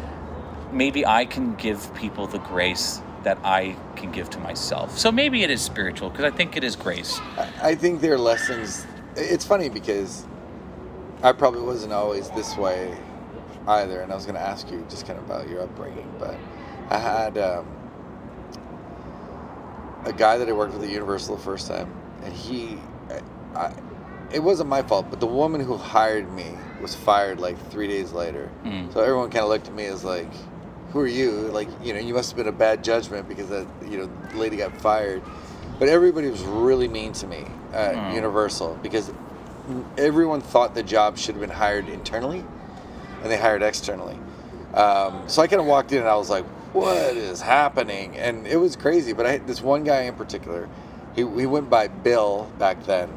maybe I can give people the grace that I can give to myself. So maybe it is spiritual, because I think it is grace. I think there are lessons. It's funny because I probably wasn't always this way either, and I was going to ask you just kind of about your upbringing, but I had a guy that I worked with at Universal the first time, and it wasn't my fault, but the woman who hired me was fired like 3 days later. So everyone kind of looked at me as like, who are you? Like, you must have been a bad judgment because that, the lady got fired. But everybody was really mean to me at Universal because everyone thought the job should have been hired internally, and they hired externally. So I kind of walked in and I was like, what is happening? And it was crazy. But this one guy in particular, he went by Bill back then,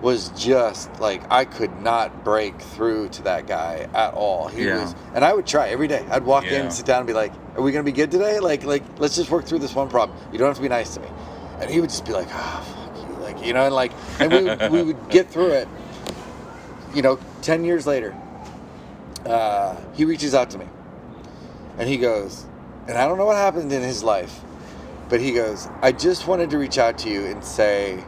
was just like, I could not break through to that guy at all. He was, and I would try every day. I'd walk in and sit down and be like, are we going to be good today? Like, let's just work through this one problem. You don't have to be nice to me. And he would just be like, fuck you. Like, and we would get through it. 10 years later, he reaches out to me and he goes, and I don't know what happened in his life, but he goes, I just wanted to reach out to you and say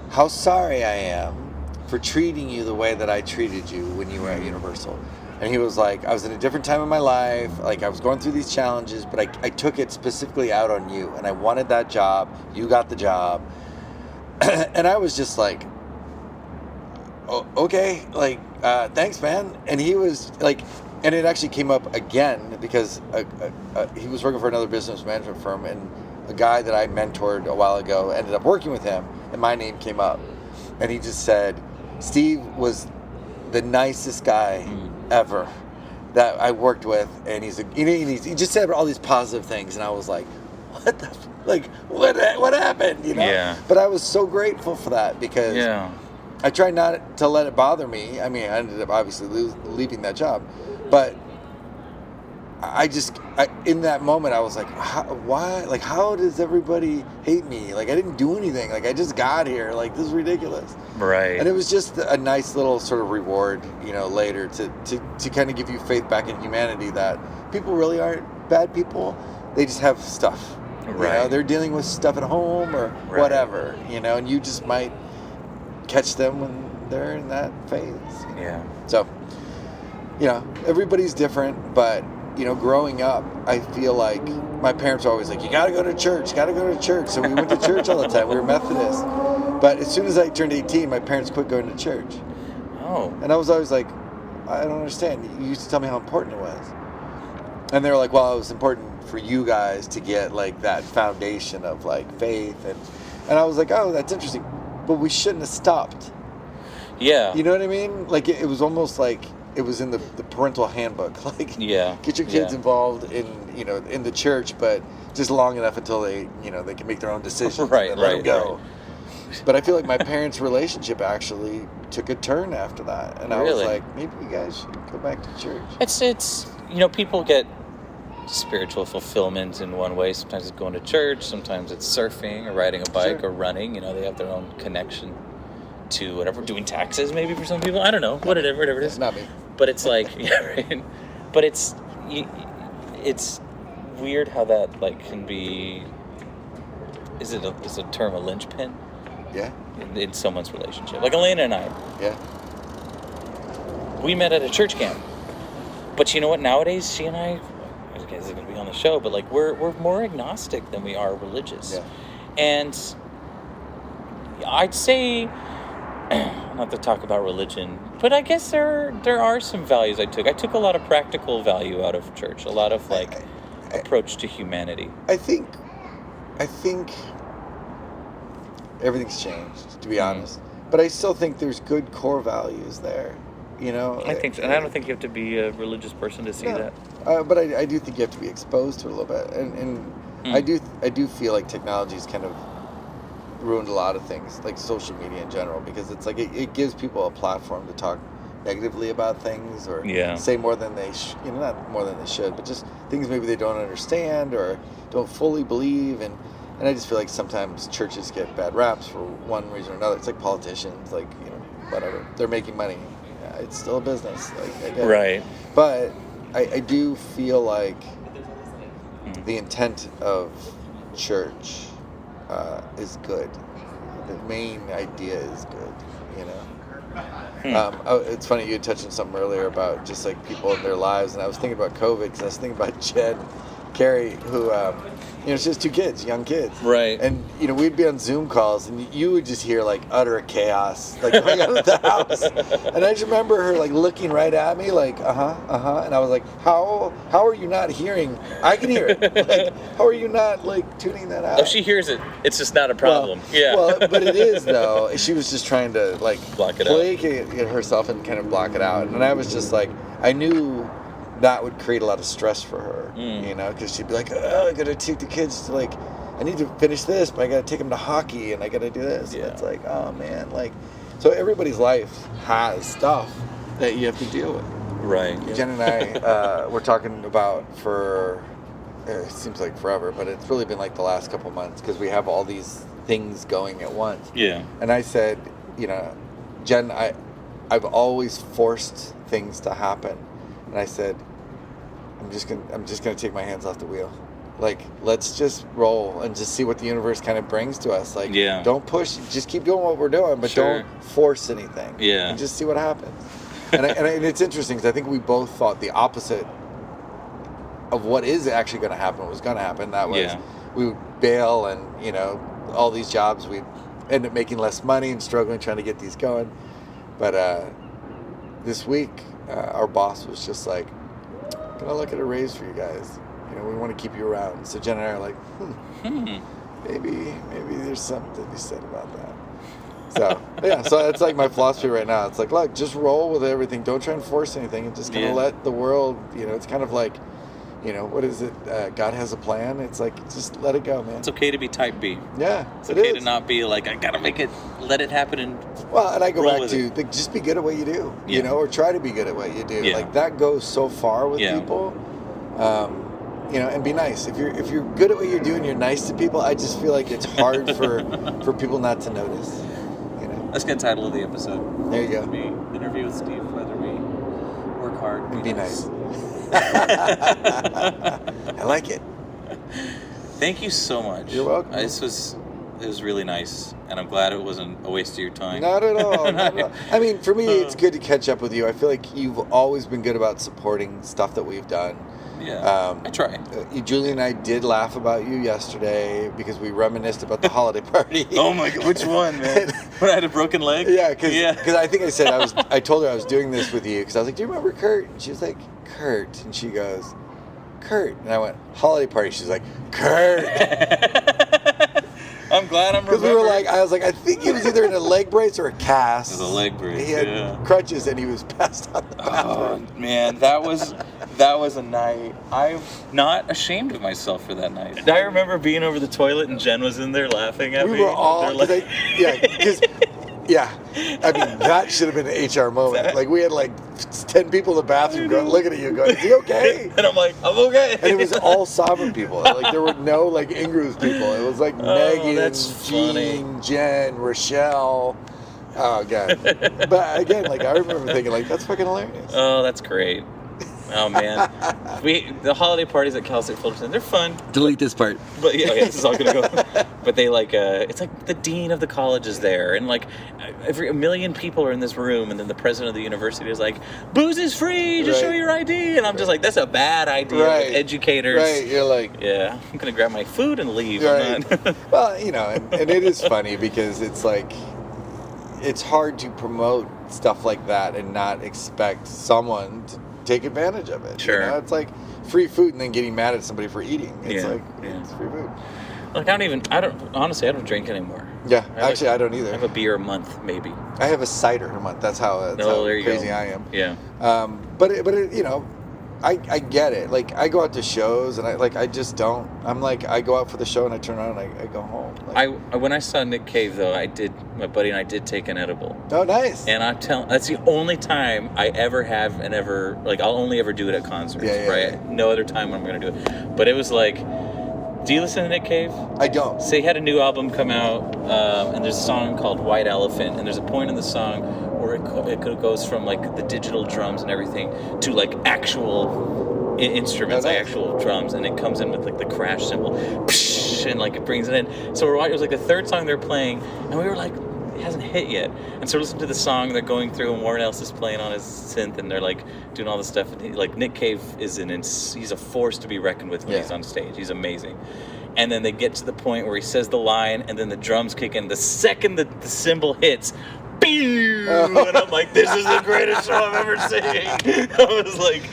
how sorry I am for treating you the way that I treated you when you were at Universal. And he was like, I was in a different time in my life, like I was going through these challenges, but I took it specifically out on you, and I wanted that job. You got the job. And I was just like, oh, okay, like, thanks, man. And he was like, and it actually came up again because he was working for another business management firm, and a guy that I mentored a while ago ended up working with him, and my name came up. And he just said, Steve was the nicest guy ever that I worked with, and he just said all these positive things, and I was like, what happened, Yeah. But I was so grateful for that because I tried not to let it bother me. I mean, I ended up obviously leaving that job, but in that moment I was like, why? Like, how does everybody hate me? Like, I didn't do anything. Like, I just got here. Like, this is ridiculous. Right. And it was just a nice little sort of reward, later to kind of give you faith back in humanity that people really aren't bad people. They just have stuff. Right. They're dealing with stuff at home or whatever, and you just might catch them when they're in that phase. Yeah. So, everybody's different, but growing up, I feel like my parents were always like, you gotta go to church. So we went to church all the time. We were Methodist. But as soon as I turned 18, my parents quit going to church. Oh. And I was always like, I don't understand. You used to tell me how important it was. And they were like, well, it was important for you guys to get like that foundation of like faith. And I was like, oh, that's interesting. But we shouldn't have stopped. Yeah. You know what I mean? Like, it was almost like it was in the parental handbook. Like, get your kids involved in in the church, but just long enough until they they can make their own decisions. Right, and let them go. Right. But I feel like my parents' relationship actually took a turn after that, and I was like, maybe you guys should go back to church. It's people get spiritual fulfillment in one way. Sometimes it's going to church, sometimes it's surfing or riding a bike or running. They have their own connection to whatever, doing taxes maybe for some people. I don't know, whatever it is. Not me. But it's like, yeah, right. But it's weird how that like can be. Is a term a linchpin? Yeah. In someone's relationship, like Elena and I. Yeah. We met at a church camp, but you know what? Nowadays, she and I guess it's gonna be on the show, but like we're more agnostic than we are religious. Yeah. And I'd say, not to talk about religion, but I guess there are some values I took. I took a lot of practical value out of church, a lot of like approach to humanity. I think everything's changed, to be honest. But I still think there's good core values there, you know? I think so. And I don't think you have to be a religious person to see that. But I do think you have to be exposed to it a little bit. And I do feel like technology's kind of ruined a lot of things, like social media in general, because it's like it gives people a platform to talk negatively about things or say more than they not more than they should, but just things maybe they don't understand or don't fully believe. And I just feel like sometimes churches get bad raps for one reason or another. It's like politicians, like, you know, whatever. They're making money. Yeah, it's still a business. Like, I get it. But I do feel like the intent of church is good. The main idea is good, you know? It's funny, you had touched on something earlier about just like people in their lives, and I was thinking about COVID because I was thinking about Jen Carey, who, you know, she has 2 kids, young kids. Right. And, you know, we'd be on Zoom calls, and you would just hear, like, utter chaos, like, going on at the house. And I just remember her, like, looking right at me, like, and I was like, how are you not hearing? I can hear it. Like, how are you not, like, tuning that out? If she hears it, it's just not a problem. Well, but it is, though. She was just trying to, like, block it placate herself and kind of block it out. And I was just like, I knew that would create a lot of stress for her, you know, because she'd be like, oh, I gotta take the kids to, like, I need to finish this, but I gotta take them to hockey and I gotta do this. And it's like, oh man, like, so everybody's life has stuff that you have to deal with. Right. Jen and I were talking about for, it seems like forever, but it's really been like the last couple months because we have all these things going at once. Yeah. And I said, you know, Jen, I've always forced things to happen. And I said, I'm just gonna take my hands off the wheel. Like, let's just roll and just see what the universe kind of brings to us. Like, don't push, just keep doing what we're doing, but don't force anything. Yeah. And just see what happens. and it's interesting because I think we both thought the opposite of what is actually going to happen was going to happen. That was we would bail and, you know, all these jobs, we'd end up making less money and struggling trying to get these going. But this week, our boss was just like, can I look at a raise for you guys? You know, we want to keep you around. So Jen and I are like, maybe there's something to be said about that. So, so that's like my philosophy right now. It's like, look, just roll with everything. Don't try and force anything and just kind of let the world, you know, it's kind of like, you know, what is it? God has a plan. It's like, just let it go, man. It's okay to be type B. Yeah, it's okay to not be like, I gotta make it, let it happen and and I go back to just be good at what you do, you know, or try to be good at what you do. Like that goes so far with people. You know, and be nice. If you're good at what you do and you're nice to people, I just feel like it's hard for people not to notice. You know. That's the title of the episode. There you go. Interview with Steve Weatherby. Work hard. And be nice. I like it. Thank you so much. You're welcome. It was really nice, and I'm glad it wasn't a waste of your time. Not at all. Not at all. I mean, for me, it's good to catch up with you. I feel like you've always been good about supporting stuff that we've done. Yeah, I try. Julie and I did laugh about you yesterday because we reminisced about the holiday party. Oh my God, which one, man? When I had a broken leg? Yeah, because I think I said I told her I was doing this with you because I was like, do you remember Kurt? And she was like, Kurt. And she goes, Kurt. And I went, holiday party. She's like, Kurt. I'm glad I'm remembering. Because we were like, I was like, I think he was either in a leg brace or a cast. It was a leg brace. He had crutches and he was passed out the bathroom. Oh man, that was a night. I'm not ashamed of myself for that night. I remember being over the toilet and Jen was in there laughing at me. We were all, I mean, that should have been an HR moment. Like, we had like 10 people in the bathroom going, looking at you going, is he okay? And I'm like, I'm okay. And it was all sovereign people. Like, there were no, like, Ingrooves people. It was like Megan, Jean, Jen, Rochelle, Oh, God. But again, like, I remember thinking, like, that's fucking hilarious. Oh, that's great. Oh, man. The holiday parties at Cal State Fullerton, they're fun. Delete this part. But yeah, okay, this is all gonna go. But they like, it's like the dean of the college is there, and like a million people are in this room, and then the president of the university is like, booze is free, just show your ID. And I'm just like, that's a bad idea. Right. Like, educators. Right, you're like... Yeah, I'm gonna grab my food and leave. Right. Well, you know, and it is funny because it's like, it's hard to promote stuff like that and not expect someone to take advantage of it. Sure. You know? It's like free food and then getting mad at somebody for eating. It's it's free food. Like, I don't drink anymore. Yeah, I don't either. I have a beer a month, maybe. I have a cider a month. That's how crazy I am. Yeah. But it, you know, I get it. Like, I go out to shows and I just don't. I'm like, I go out for the show and I turn around and I go home. Like, when I saw Nick Cave, though, my buddy and I did take an edible. Oh, nice. And that's the only time I ever have and ever, like, I'll only ever do it at concerts, right? Yeah. No other time when I'm going to do it. But it was like, do you listen to Nick Cave? I don't. So he had a new album come out, and there's a song called White Elephant, and there's a point in the song where it goes from, like, the digital drums and everything to, like, actual instruments, like actual drums, and it comes in with, like, the crash cymbal, and, like, it brings it in. So it was, like, the third song they're playing, and we were like, it hasn't hit yet. And so we're listening to the song, and they're going through, and Warren Ellis is playing on his synth, and they're, like, doing all this stuff. And like, Nick Cave he's a force to be reckoned with when he's on stage. He's amazing. And then they get to the point where he says the line, and then the drums kick in. The second the cymbal hits, and I'm like, this is the greatest show I've ever seen. I was like,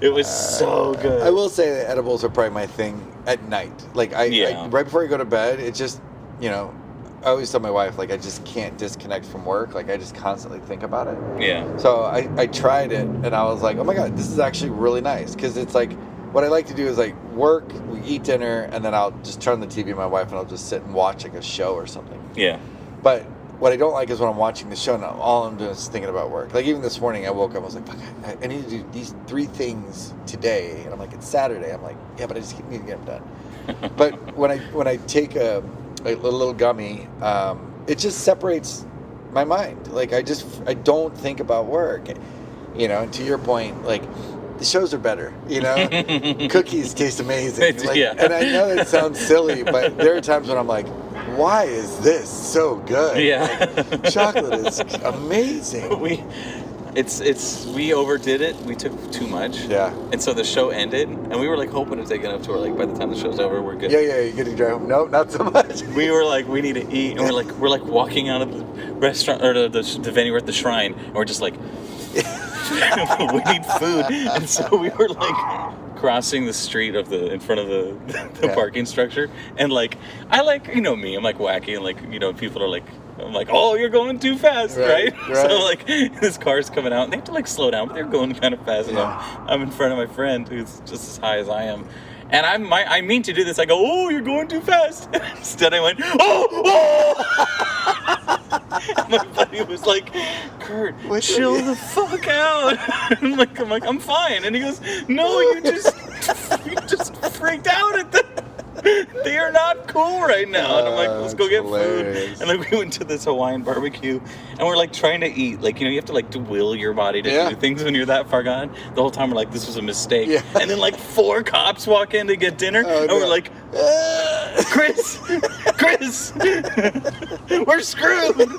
it was so good. I will say that edibles are probably my thing at night. Like, I right before I go to bed, it's just, you know, I always tell my wife, like, I just can't disconnect from work. Like, I just constantly think about it. Yeah. So I tried it, and I was like, oh my God, this is actually really nice. Because it's like, what I like to do is, like, work, we eat dinner, and then I'll just turn the TV with my wife, and I'll just sit and watch, like, a show or something. Yeah. But what I don't like is when I'm watching the show, and all I'm doing is thinking about work. Like, even this morning, I woke up, I was like, fuck, I need to do these 3 things today. And I'm like, it's Saturday. I'm like, yeah, but I just need to get them done. But when I take a little gummy, it just separates my mind. Like, I don't think about work, you know. And to your point, like, the shows are better, you know. Cookies taste amazing. Like, and I know that sounds silly, but there are times when I'm like, why is this so good? Yeah. Like, chocolate is amazing. We overdid it. We took too much. Yeah. And so the show ended, and we were like hoping to take enough to where, like, by the time the show's over, we're good. Yeah, you're good to drive home. No, not so much. We were like, we need to eat, and we're like walking out of the restaurant or the venue, we're at the shrine, and we're just like, we need food. And so we were like crossing the street in front of the parking structure, and like, I like, you know me, I'm like wacky, and like, you know, people are like, I'm like, oh, you're going too fast, right? So like, this car's coming out, and they have to like slow down, but they're going kind of fast, and I'm in front of my friend who's just as high as I am. And I mean to do this. I go, oh, you're going too fast. Instead, I went, oh! And my buddy was like, Kurt, chill the fuck out. I'm like, I'm fine. And he goes, no, you just freaked out at them. They are not cool right now. And I'm like, let's go get food. And like, we went to this Hawaiian barbecue, and we're like trying to eat. Like, you know, you have to like to will your body to do things when you're that far gone. The whole time we're like, this was a mistake. Yeah. And then like 4 cops walk in to get dinner, and we're like, Chris, we're screwed.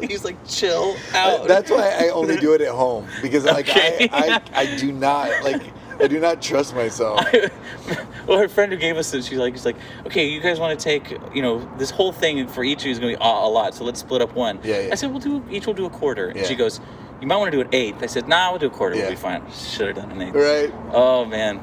He's like, chill out. That's why I only do it at home, because like I do not trust myself. Well, her friend who gave us this, she's like, okay, you guys want to take, you know, this whole thing for each of you is going to be a lot, so let's split up one. Yeah. I said, each will do a quarter. And she goes, you might want to do an eighth. I said, nah, we'll do a quarter. We'll be fine. Should have done an eighth. Right. Oh, man.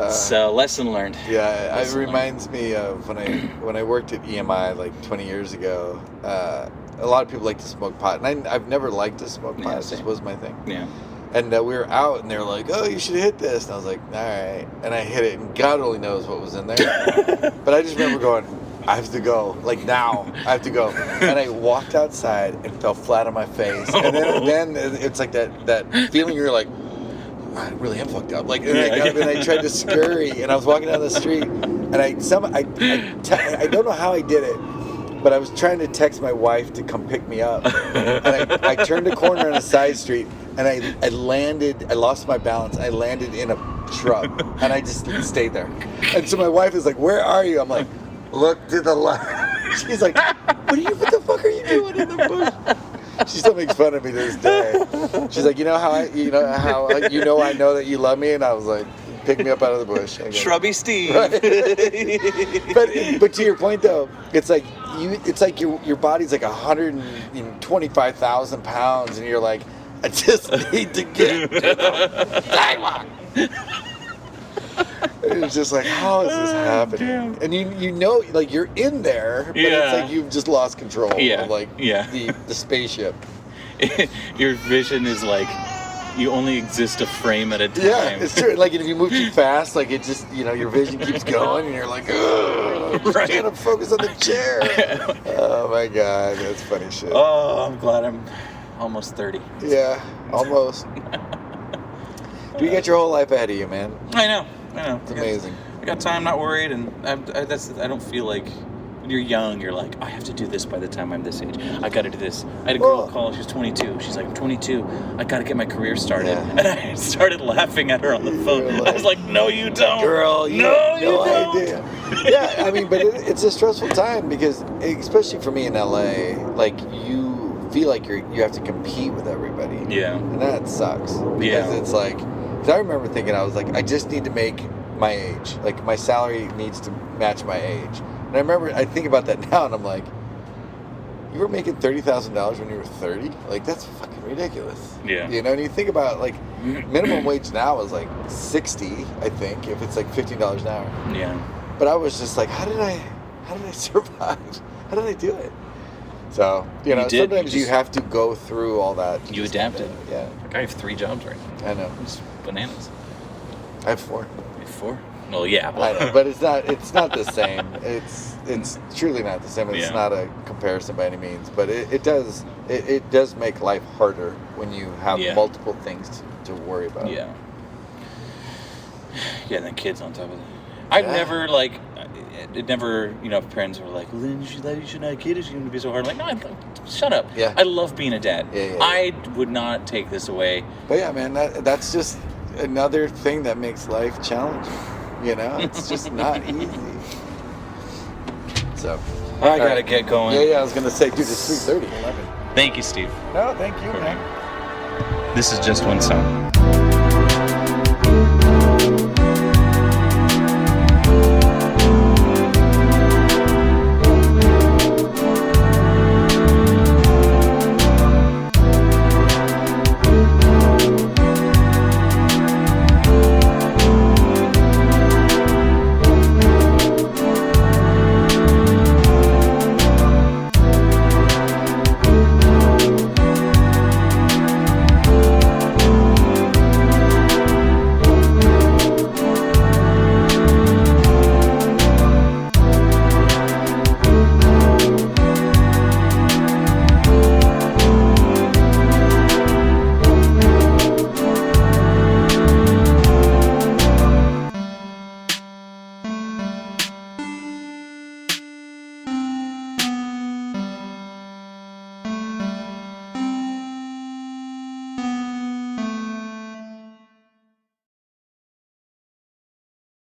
So, lesson learned. Yeah, it reminds me of when I worked at EMI like 20 years ago. A lot of people like to smoke pot, and I've never liked to smoke pot. It just was my thing. Yeah. And we were out, and they were like, oh, you should hit this. And I was like, all right. And I hit it, and God only knows what was in there. But I just remember going, I have to go. Like, now, I have to go. And I walked outside and fell flat on my face. And then it's like that feeling you're like, I really am fucked up. Like, and I got up and I tried to scurry, and I was walking down the street, and I don't know how I did it, but I was trying to text my wife to come pick me up. And I turned a corner on a side street, and I landed, I lost my balance. I landed in a shrub, and I just stayed there. And so my wife is like, where are you? I'm like, look to the left. She's like, what the fuck are you doing in the bush? She still makes fun of me to this day. She's like, I know that you love me, and I was like, pick me up out of the bush. Shrubby Steve. Right. but to your point though, it's like your body's like 125,000 pounds, and you're like, I just need to get to the sidewalk. It's just like, how is this happening? Damn. And you know, like you're in there, but it's like you've just lost control of the spaceship. Your vision is like, you only exist a frame at a time. Yeah, it's true. Like if you move too fast, like it just, your vision keeps going, and you're like, I'm just trying to focus on the chair. Oh my God, that's funny shit. Oh, I'm glad I'm almost 30. Yeah, almost. You got your whole life ahead of you, man. I know. It's amazing. I got time, not worried, and I don't feel like, when you're young, you're like, I have to do this by the time I'm this age. I got to do this. I had a girl call, she was 22. She's like, I'm 22. I got to get my career started. Yeah. And I started laughing at her on the phone. Like, I was like, no, you don't. Girl, you have no idea. Yeah, I mean, but it's a stressful time because, especially for me in LA, like you feel like you have to compete with everybody. Yeah. And that sucks. Because it's like, because I remember thinking, I was like, I just need to make my age. Like my salary needs to match my age. And I think about that now, and I'm like, you were making $30,000 when you were 30? Like, that's fucking ridiculous. Yeah. And you think about, like, minimum wage now is like 60, I think, if it's like $15 an hour. Yeah. But I was just like, how did I survive? How did I do it? So, sometimes you have to go through all that. You adapted. Yeah. Like, I have 3 jobs right now. I know. It's bananas. I have 4. You have 4? Well, yeah, I know, but it's not the same. It's truly not the same. It's not a comparison by any means, but it does make life harder when you have multiple things to worry about. Yeah. Yeah, and then kids on top of that. I've never parents were like, well, then you should not have kids. It's going to be so hard. I'm like, no, shut up. Yeah. I love being a dad. Yeah. I would not take this away. But yeah, man, that's just another thing that makes life challenging. It's just not easy. So, I gotta get going. Yeah, I was gonna say, dude, it's 3:30. Thank you, Steve. No, thank you, man. This is just one song.